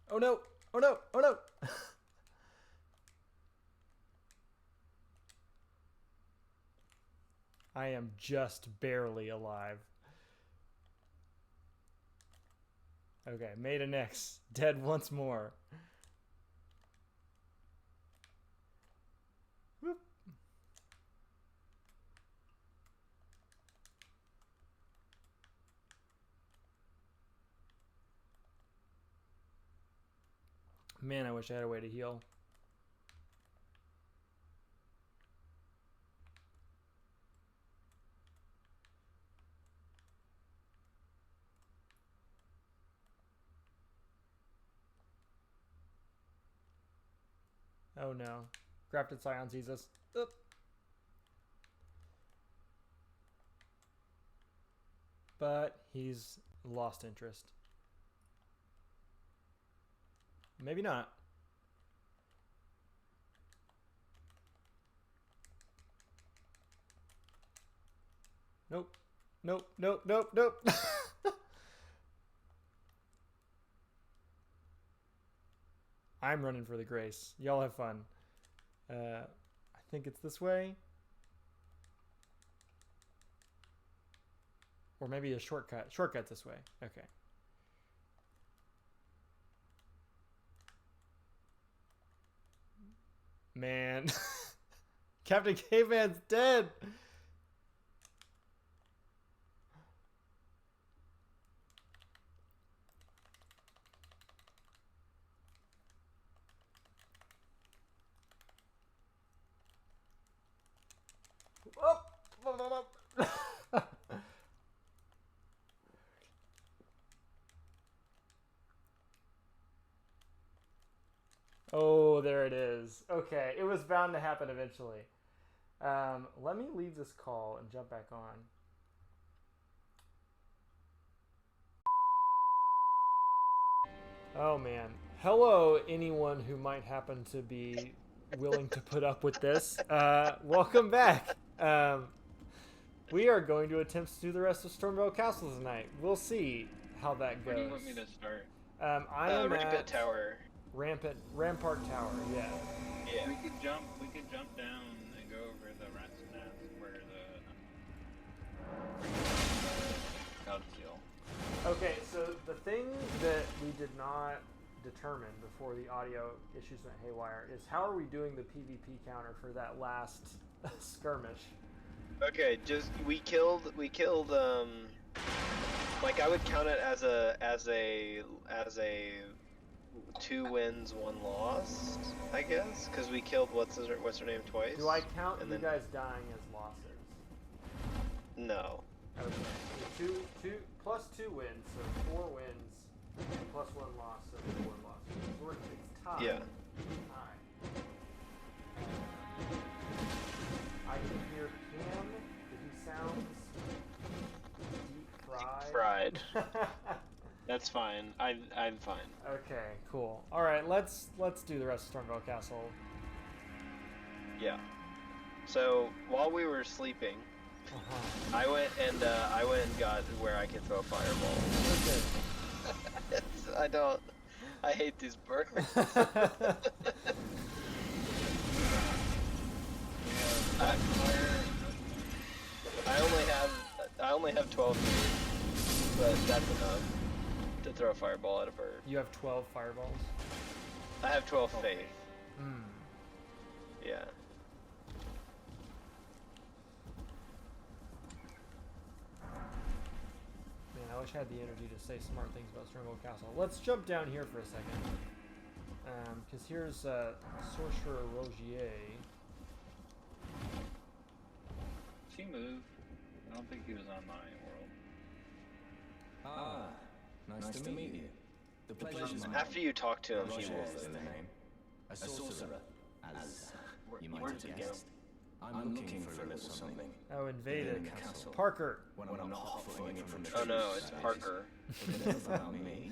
Oh no! Oh no! Oh no! I am just barely alive. Okay, Maiden X, dead once more. Whoop. Man, I wish I had a way to heal. Oh no. Grafted Scion sees us. Oop. But he's lost interest. Maybe not. Nope. Nope. Nope. Nope. Nope. I'm running for the grace. Y'all have fun. I think it's this way. Or maybe a shortcut. Shortcut this way. Okay. man. Captain Caveman's dead. Oh. Oh, there it is. Okay, it was bound to happen eventually. Let me leave this call and jump back on. Oh man. Hello, anyone who might happen to be willing to put up with this. Welcome back. We are going to attempt to do the rest of Stormveil Castle tonight. We'll see how that goes. Where do you want me to start? I am Rampant at Tower. Rampart Tower. Yeah. Yeah. We could jump down and go over the rat's nest where the God seal. Okay, so the thing that we did not determine before the audio issues went haywire is how are we doing the PvP counter for that last skirmish? Okay, just we killed like I would count it as a 2 wins, 1 loss, I guess, because we killed what's her name twice. Do I count and you then, guys dying as losses? No. Okay. So plus 2 wins, so 4 wins, plus 1 loss, so 4 losses. It's tied. Yeah. Tied. I can hear Cam. He sounds deep fried. That's fine. I'm fine. Okay, cool. All right, let's do the rest of Stormveil Castle. Yeah. So while we were sleeping, I went and got where I could throw fireballs. Okay. I hate these birds. I only have 12 feet, but that's enough to throw a fireball at a bird. You have 12 fireballs? I have 12 faith. Hmm. Yeah. Man, I wish I had the energy to say smart things about Stormveil Castle. Let's jump down here for a second. Because here's Sorcerer Rogier. She moved. I don't think he was on my world. Ah, nice to meet you. The pleasure's mine. After you talk to him, he Roger will is the move. name. A sorcerer, as you might Where'd have you go? guessed. I'm looking for a little something. Oh, invaded. In the castle. Parker. When I'm not hot-footing it from the Oh no, trees, it's that is. Parker. But enough about me.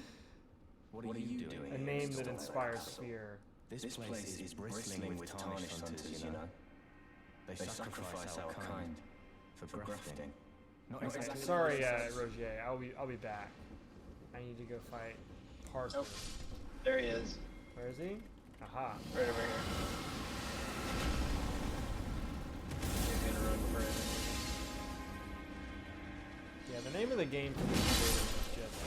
What are you doing A here name in that Stormveil inspires Castle? fear. This place is bristling with tarnished hunters, you know. They sacrifice our kind for grafting. Not exactly. Sorry, Rogier. I'll be back. I need to go fight Parker. Nope. There he is. Where is he? Aha. Right over here. He's gonna run for it. Yeah, the name of the game for these invaders is just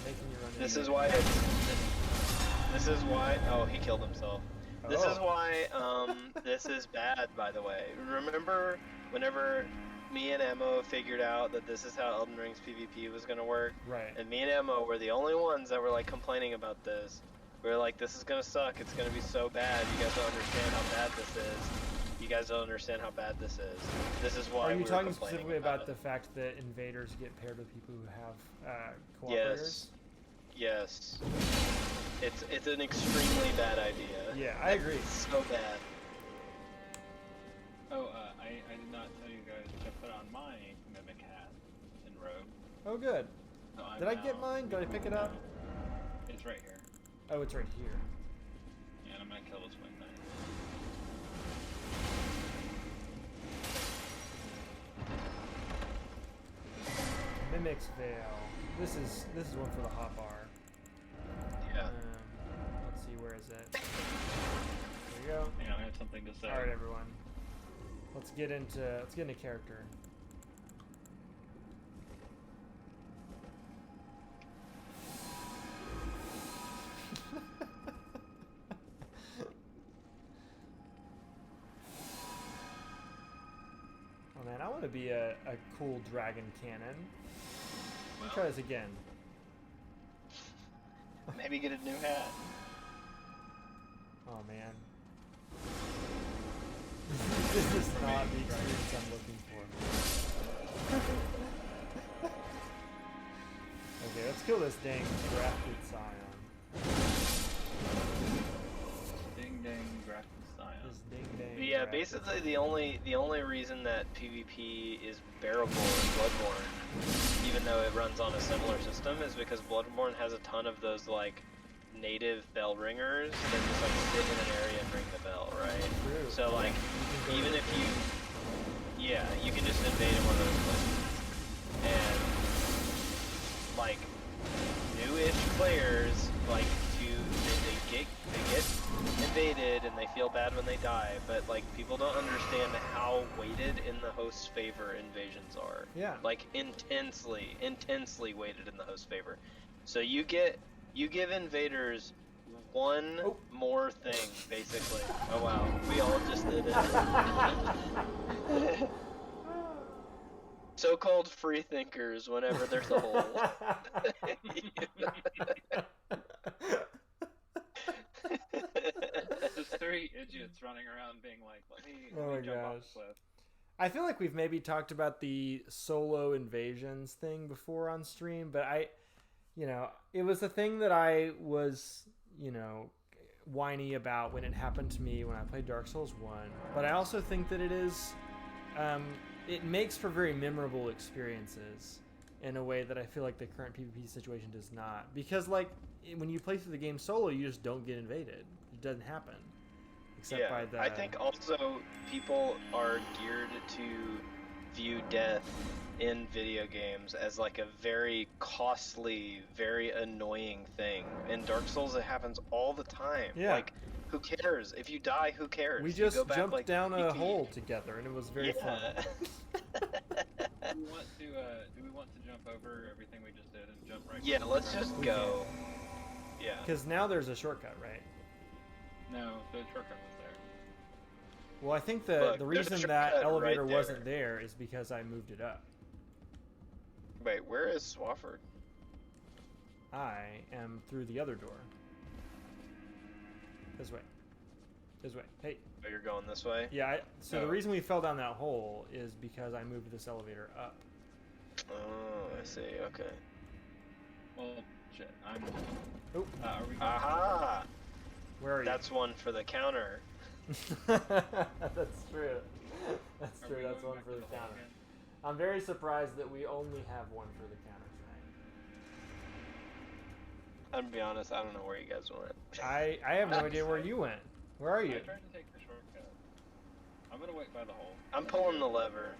making you run. This into is it. why this is why oh, he killed himself. This is why this is bad, by the way. Remember whenever me and Emma figured out that this is how Elden Ring's PvP was gonna work? Right. And me and Emma were the only ones that were like complaining about this. We were like, this is gonna suck, it's gonna be so bad, you guys don't understand how bad this is. You guys don't understand how bad this is. This is why Are you we were talking complaining specifically about the it. fact that invaders get paired with people who have cooperators? Yes. It's an extremely bad idea. Yeah, I agree. It's so bad. Oh, I did not tell you guys to put on my mimic hat in Rogue. Oh, good. So I'm Did I get now- mine? Did I pick it up? It's right here. Oh, it's right here. And I'm gonna kill this wing knight. Mimic's Veil. This is one for the hot bar. Yeah. Let's see, where is it? There you go. Hang on, I have something to say. All right, everyone. Let's get into character. Oh man, I want to be a cool dragon cannon. Let me try this again. Maybe get a new hat. Oh man. This is not the experience I'm looking for. Okay, let's kill this dang grafted scion. Ding dang, graphic scion. This ding dang. But yeah, grafted basically the only reason that PvP is bearable in Bloodborne, even though it runs on a similar system, is because Bloodborne has a ton of those like native bell ringers that just like sit in an area and ring the bell, right? True. So like, You can go even to- if yeah, you can just invade in one of those places. And like newish players like they get invaded and they feel bad when they die, but like people don't understand how weighted in the host's favor invasions are. Yeah. Like intensely weighted in the host's favor. So you give invaders one more thing, basically. Oh wow, we all just did it. So-called free thinkers whenever there's a hole. Just 3 idiots running around being like, let me Oh my jump off gosh. the cliff. I feel like we've maybe talked about the solo invasions thing before on stream, but it was a thing that I was, whiny about when it happened to me when I played Dark Souls 1. But I also think that it makes for very memorable experiences in a way that I feel like the current PvP situation does not. Because, like, when you play through the game solo, you just don't get invaded. It doesn't happen. Except by the... I think also people are geared to view death in video games as like a very costly, very annoying thing. In Dark Souls, it happens all the time. Yeah. Like, who cares? If you die, who cares? We You just go back, jumped like, down you a can- hole together, and it was very fun. Do we want to jump over everything we just did and jump right? Yeah, let's just We go. Yeah. Because now there's a shortcut, right? No, the shortcut was there. Well, I think Look, the there's a reason that shortcut elevator right there. wasn't there is because I moved it up. Wait, where is Swafford? I am through the other door. This way. This way. Hey. Oh, you're going this way? Yeah, so the Oh. reason we fell down that hole is because I moved this elevator up. Oh, I see. Okay. Well, shit. I'm. Oh, Are we? Aha! where are you? That's one for the counter. That's true. That's Are true. we That's going one back for to the the hole counter. again? I'm very surprised that we only have one for the counter tonight. I'm gonna be honest, I don't know where you guys went. I have no idea where you went. Where are you? I tried to take the shortcut. I'm gonna wait by the hole. I'm pulling the lever.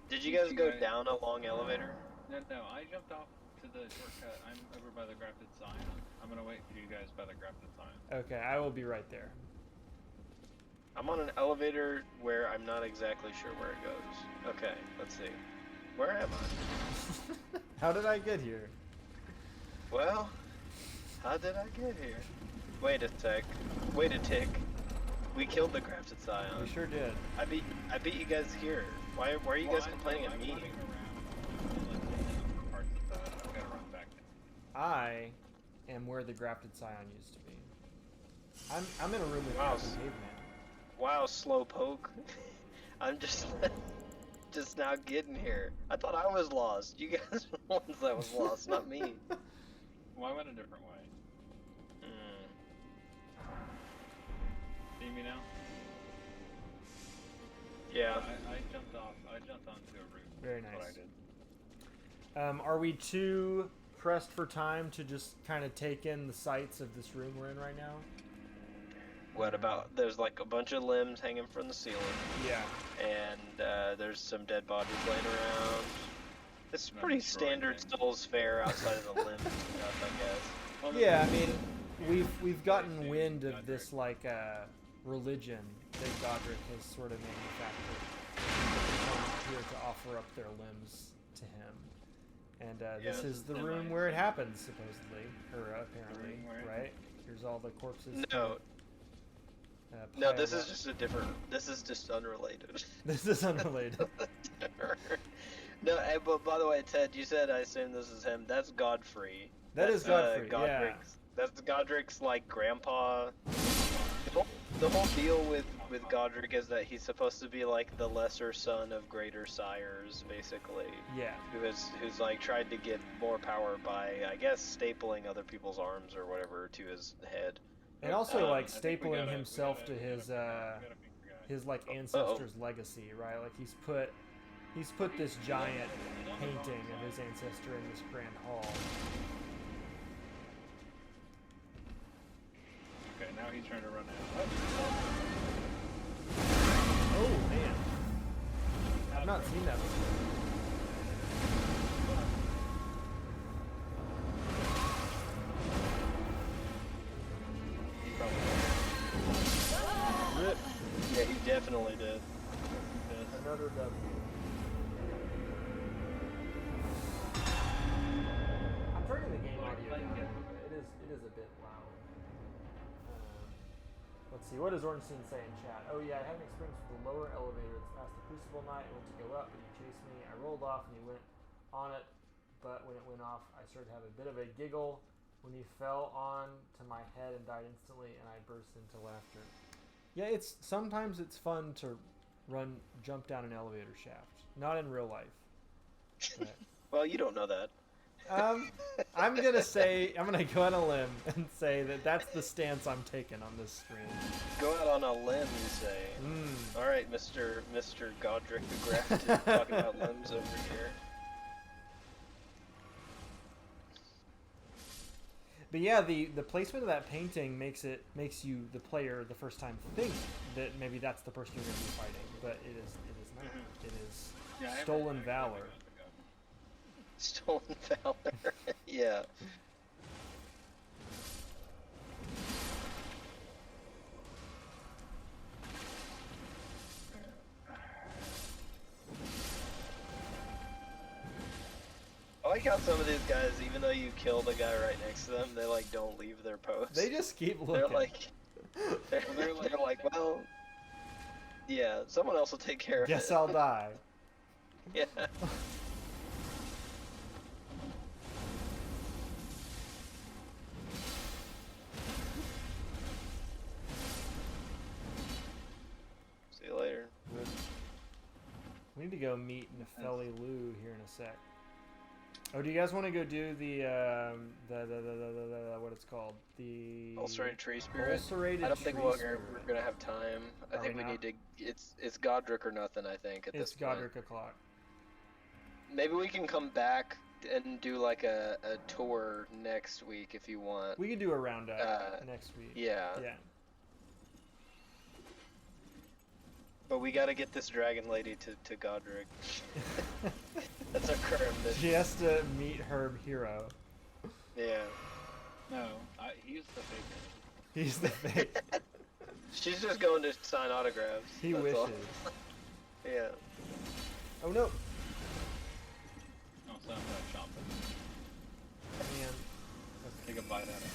Did you guys go down a long elevator? No, I jumped off to the shortcut. I'm over by the grafted sign. I'm gonna wait for you guys by the grafted sign. Okay, I will be right there. I'm on an elevator where I'm not exactly sure where it goes. Okay, let's see. Where am I? How did I get here? Well, how did I get here? Wait a sec. Wait a tick. We killed the crafted We scion. sure did. I beat you guys here. Why are you guys complaining at me? I'm running around. Parts of the. I gotta run back. I am where the grafted scion used to be. I'm in a room with Wow. Captain Caveman. Wow, slowpoke. I'm just now getting here. I thought I was lost. You guys were the ones that was lost, not me. Well, I went a different way. Hmm. See me now? Yeah. I jumped off. I jumped onto a roof. Very That's what I nice. did. Are we too pressed for time to just kind of take in the sights of this room we're in right now? What about? There's like a bunch of limbs hanging from the ceiling, Yeah. and there's some dead bodies laying around. It's Not pretty destroying standard things. Souls fare outside of the limbs stuff, I guess. Well, Yeah, I mean, we've gotten Godric. wind of this like religion that Godric has sort of manufactured. They come here to offer up their limbs to him, and this Yeah, is the and room like- where it happens, supposedly, or apparently, room where it right? Here's all the corpses. No. No, this piled is up. just a different. This is just unrelated. This is unrelated. No, but by the way, Ted, you said I assume this is him. That's Godfrey. That is Godfrey, yeah. Godric's, that's Godric's like grandpa. The whole deal with Godric is that he's supposed to be like the lesser son of greater sires, basically. Yeah. Who's like tried to get more power by, I guess, stapling other people's arms or whatever to his head. And also like I think we stapling gotta- we himself gotta- to we his gotta pick a guy. his like ancestor's legacy, right? Like he's put this giant painting of his ancestor in this grand hall. Okay, now he's trying to run out. Oh man, I've not seen that before. Rip. Yeah, he definitely did. Another W. I'm turning the game audio down. It is a bit loud. Let's see. What does Ornstein say in chat? Oh yeah, I had an experience with the lower elevator. It's past the Crucible Knight. I went to go up, but he chased me. I rolled off, and he went on it. But when it went off, I started to have a bit of a giggle when he fell on to my head and died instantly, and I burst into laughter. Yeah, sometimes it's fun to jump down an elevator shaft. Not in real life. But, Well, you don't know that. I'm gonna go on a limb and say that that's the stance I'm taking on this stream. Go out on a limb, you say. All right, Mr. Godric the Grafted, talking about limbs over here. But yeah, the placement of that painting makes you, the player, the first time think that maybe that's the person you're going to be fighting, but it is not. It is Yeah, I haven't- stolen I haven't valor. got the gun. Stolen valor. Yeah. I like how some of these guys, even though you kill the guy right next to them, they like don't leave their post. They just keep They're looking. like, they're like, well, yeah, someone else will take care of Guess it. I'll die. Yeah. See you later. We need to go meet Nefeli Lou here in a sec. Oh, do you guys want to go do the what it's called? The Ulcerated Tree Spirit. Ulcerated I don't think Tree we're Spirit. gonna have time. I Are think we we not? need to. It's Godric or nothing. I think at It's this point. Godric o'clock. Maybe we can come back and do like a tour next week if you want. We could do a roundup next week. Yeah. Yeah. But we gotta get this dragon lady to Godric. That's our current mission. She has to meet her hero. Yeah. No, he's the faker. He's the fake. She's just going to sign autographs. He that's wishes. all. Yeah. Oh no. Oh, so I'm gonna chomp it. Man. Take a bite out of it.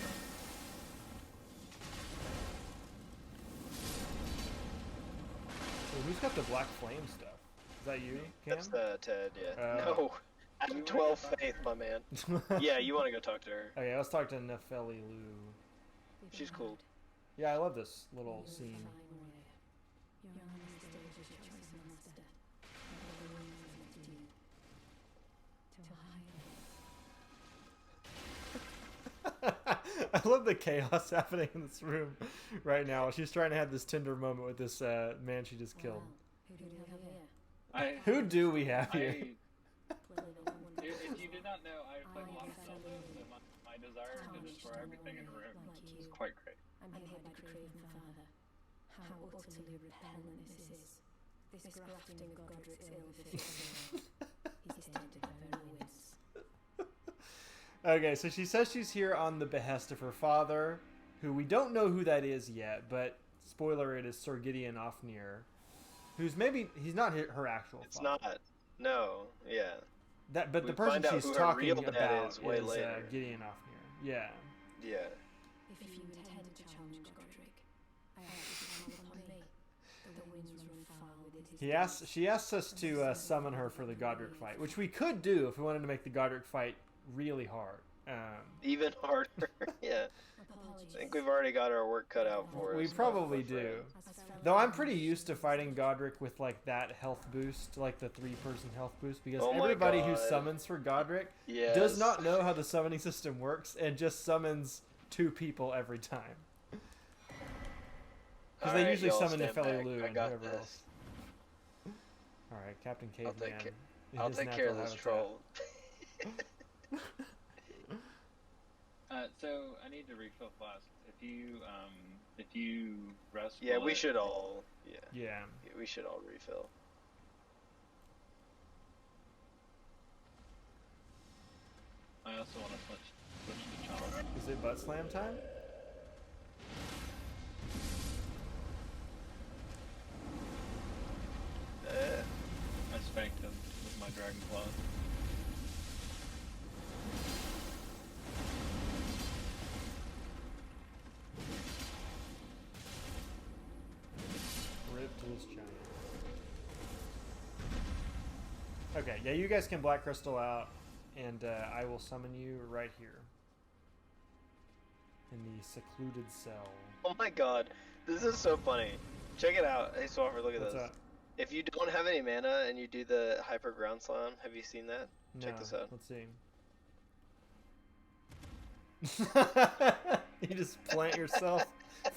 Hey, who's got the black flame stuff? Is that you, Cam? That's Ted, yeah. Oh. No. I have 12 faith, my man. Yeah, you wanna go talk to her. Okay, let's talk to Nefeli Lou. She's cool. Yeah, I love this little scene. I love the chaos happening in this room right now. She's trying to have this tender moment with this man she just killed. Who do we have here? If you did not know, I played a lot of Zelda, so my desire to destroy everything in the room is quite great. I'm here to crave my father. How utterly repellent this is. This grafting of Godric's ill fits. He's tainted by very wince. Okay, so she says she's here on the behest of her father, who we don't know who that is yet, but spoiler, it is Sir Gideon Ofnir, who's he's not her actual It's father. not. No, yeah. But the We person find out she's who her talking real dad about is way later. Gideon Ofnir. Yeah. Yeah. If you intend to challenge Godric, I ask you to She asks us to summon her for the Godric fight, which we could do if we wanted to make the Godric fight really hard. Even harder. Yeah. I think we've already got our work cut out for us. We probably do. Though I'm pretty used to fighting Godric with like that health boost, like the 3-person health boost, because everybody who summons for Godric does not know how the summoning system works and just summons 2 people every time. Because they usually summon Nepheli Lu and whoever else. Alright, Captain Caveman. I'll take care of this troll. So I need to refill flasks. If you rest. Yeah, we should all. Yeah. We should all refill. I also want to switch to Chomp. Is it butt slam time? I spanked him with my Dragon Claw. Rip to this giant. Okay, yeah, you guys can Black Crystal out, and I will summon you right here. In the secluded cell. Oh my god, this is so funny. Check it out. Hey Swaffer, look at What's this. up? If you don't have any mana and you do the Hyper Ground Slam, have you seen that? Check this out. Let's see. You just plant yourself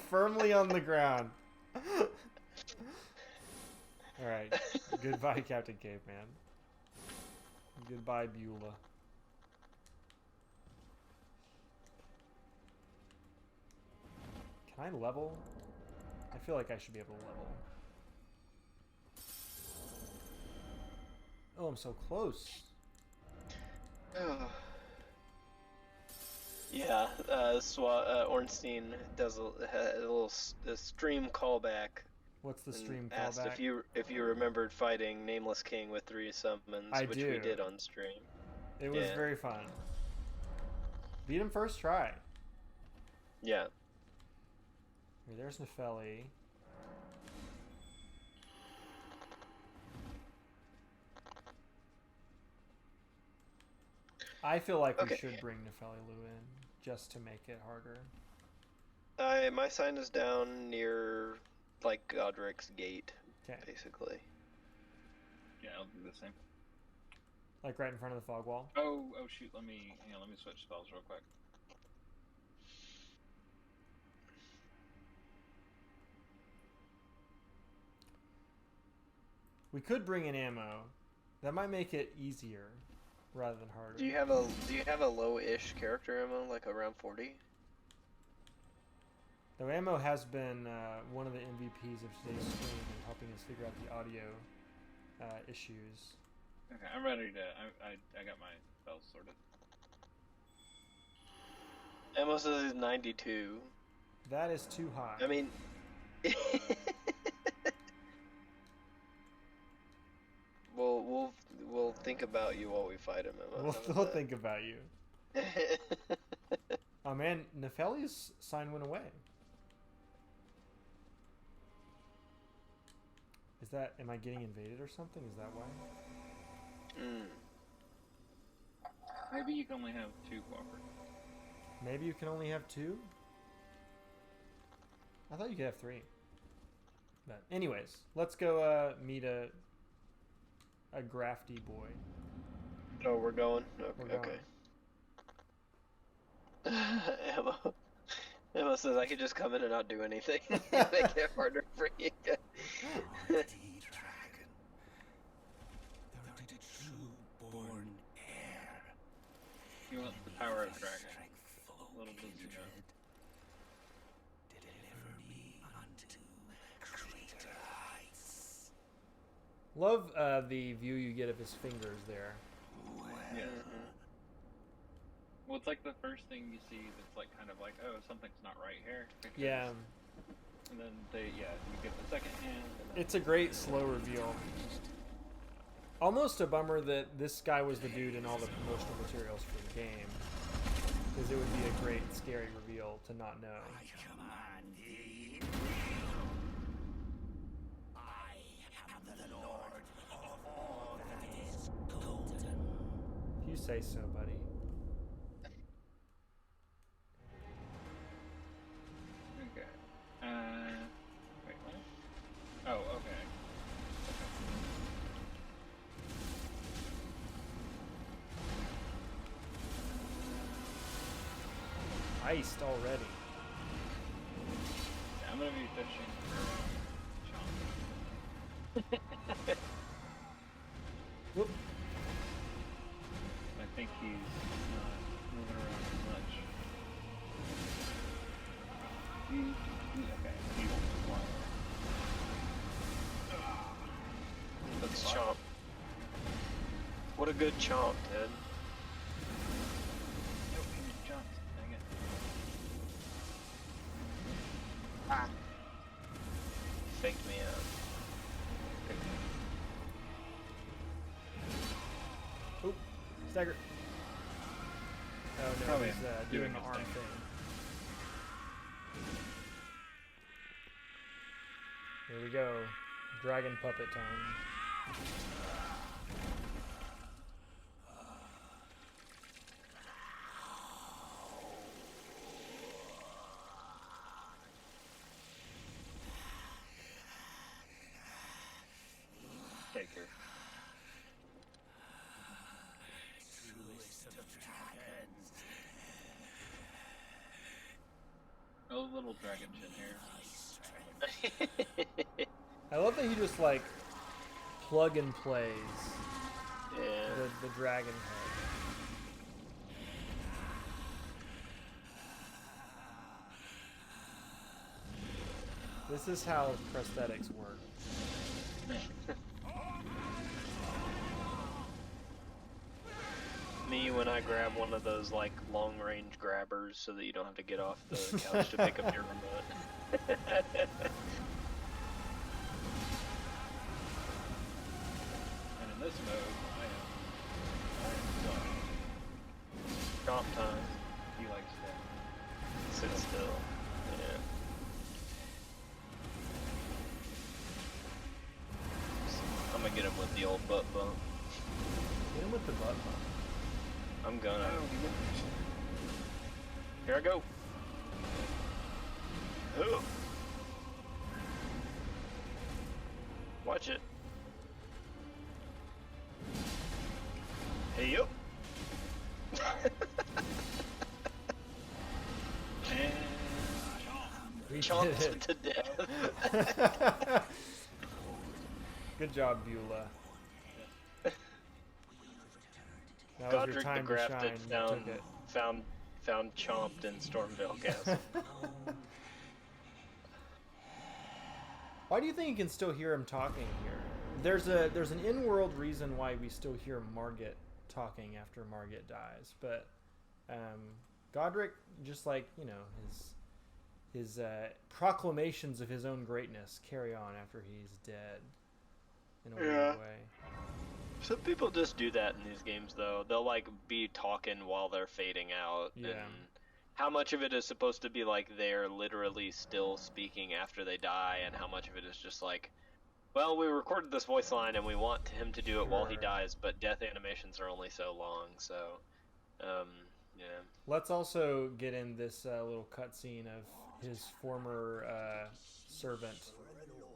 firmly on the ground. Alright. Goodbye, Captain Caveman. Goodbye, Beulah. Can I level? I feel like I should be able to level. Oh, I'm so close. Yeah, Ornstein does a stream callback. What's the stream asked callback? if you remembered fighting Nameless King with 3 summons, which we did on stream. It was very fun. Beat him first try. Yeah. There's Nepheli. I feel like we should bring Nepheli Lu in just to make it harder. My sign is down near like Godric's gate, basically. Yeah, I'll do the same. Like right in front of the fog wall. Oh shoot! Let me switch spells real quick. We could bring in ammo. That might make it easier rather than harder. Do you have a low-ish character ammo, like around 40? Though ammo has been one of the MVPs of today's stream and helping us figure out the audio issues. Okay, I'm ready to. I got my spells sorted. Ammo says it's 92. That is too high. I mean. We'll think about you while we fight him. We'll think about you. Oh man, Nepheli's sign went away. Is that? Am I getting invaded or something? Is that why? Maybe you can only have 2 Quafford. Maybe you can only have 2? I thought you could have 3. But anyways, let's go meet a grafty boy. Oh, we're going? We're going. Okay. Emma says I could just come in and not do anything. Make it harder for you. Mighty dragon, the true born heir. He wants the power of dragon. Little does he know. Deliver me unto greater heights. Love the view you get of his fingers there. Yeah. Well, it's like the first thing you see that's like kind of like, oh, something's not right here. Yeah. And then you get the second hand. It's a great slow reveal. Almost a bummer that this guy was the dude in all the promotional materials for the game. Because it would be a great, scary reveal to not know. I command thee. I am the say so, buddy. Okay. Wait, what? Oh, okay. Iced already. I'm gonna be fishing for Chomp. Whoop. I think he's not moving around as much. Okay, he won't fly. That's Chomp. What a good Chomp, Ted. Nope, he just jumped. Dang it. Ah. Faked me out. Oop. Stagger. Oh no, Probably he's doing the arm thing. thing. Here we go. Dragon puppet time. Take her. Oh, little dragon chin here. I love that he just like plug and plays Yeah. the dragon head. This is how prosthetics work. Me when I grab one of those like long range grabbers so that you don't have to get off the couch to pick up your remote. And in this mode, I am flying. Chomp time. He likes that. Sit still. Yeah. I'm gonna get him with the old butt bump. Hit him with the butt bump. I'm gonna. Oh, he went. Here I go. Ooh. Watch it. Hey, yo. And We did Chomped it. to death. Good job, Beulah. That was your Godric the time to Grafted shine. You took it. found Chomped in Stormveil Castle. Why do you think you can still hear him talking here? There's an in-world reason why we still hear Margit talking after Margit dies, but Godric, just like his proclamations of his own greatness carry on after he's dead in a weird way. Some people just do that in these games, though. They'll like be talking while they're fading out. Yeah. And how much of it is supposed to be like they're literally still speaking after they die, and how much of it is just like, well, we recorded this voice line and we want him to do it while he Sure. dies, but death animations are only so long, so yeah. Let's also get in this little cutscene of his former servant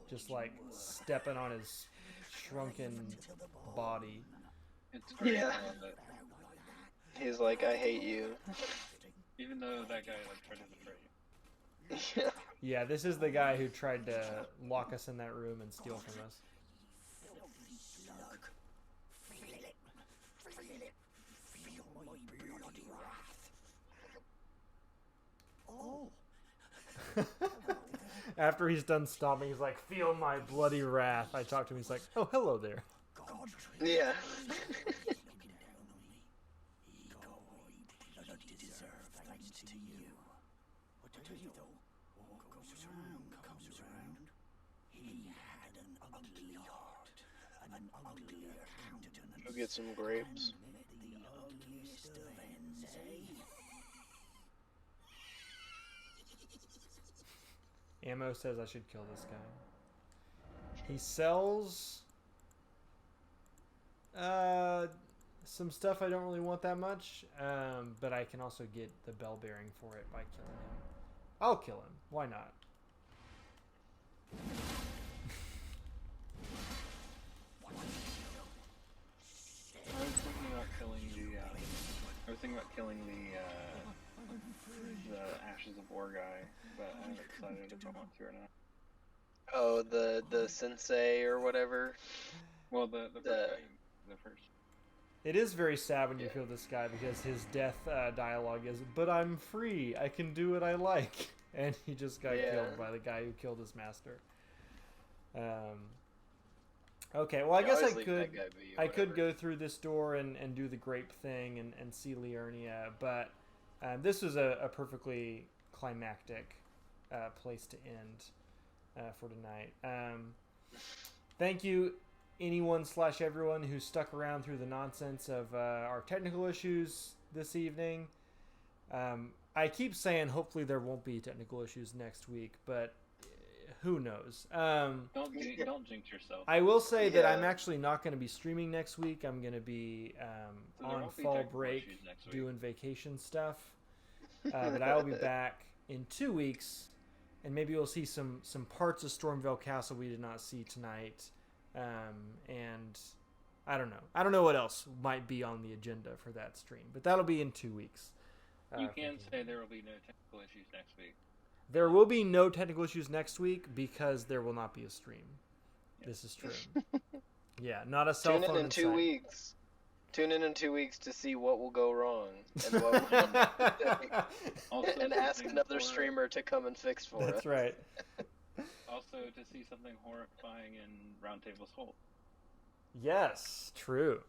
just like stepping on his shrunken body. it's great. Yeah. I love it. He's like, I hate you. Even though that guy like tried to betray you. Yeah, this is the guy who tried to lock us in that room and steal from us. After he's done stomping, he's like, "Feel my bloody wrath." I talked to him. He's like, "Oh, hello there." Yeah. Go get some grapes. Ammo says I should kill this guy. He sells some stuff I don't really want that much, but I can also get the bell bearing for it by killing him. I'll kill him. Why not? I was thinking about killing the Ashes of War guy, but I haven't decided if I want to or not. Oh, the sensei or whatever. Well, the first guy, the first. It is very sad when you kill this guy because his death dialogue is, "But I'm free. I can do what I like," and he just got killed by the guy who killed his master. Okay, well, I guess I could go through this door and do the grape thing and see Liurnia, but this was a perfectly climactic place to end for tonight. Thank you, anyone/everyone who stuck around through the nonsense of our technical issues this evening. I keep saying hopefully there won't be technical issues next week, but who knows? Don't jinx yourself. I will say that I'm actually not going to be streaming next week. I'm going to be on fall break doing vacation stuff. But I will be back in 2 weeks, and maybe we'll see some parts of Stormveil Castle we did not see tonight. And I don't know. I don't know what else might be on the agenda for that stream, but that'll be in 2 weeks. You can say there will be no technical issues next week. There will be no technical issues next week because there will not be a stream. Yeah. This is true. Yeah, not a cell phone. Tune in in 2 weeks. Tune in 2 weeks to see what will go wrong and what and ask another streamer to come and fix for us. That's right. Also, to see something horrifying in Roundtable's hole. Yes, true.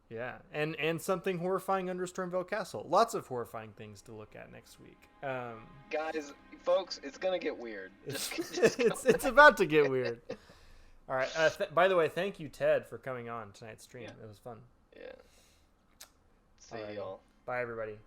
Yeah, and something horrifying under Stormveil Castle. Lots of horrifying things to look at next week. Guys, folks, it's gonna get weird. It's about to get weird. All right. By the way, thank you, Ted, for coming on tonight's stream. Yeah. It was fun. Yeah. See y'all. Bye, everybody.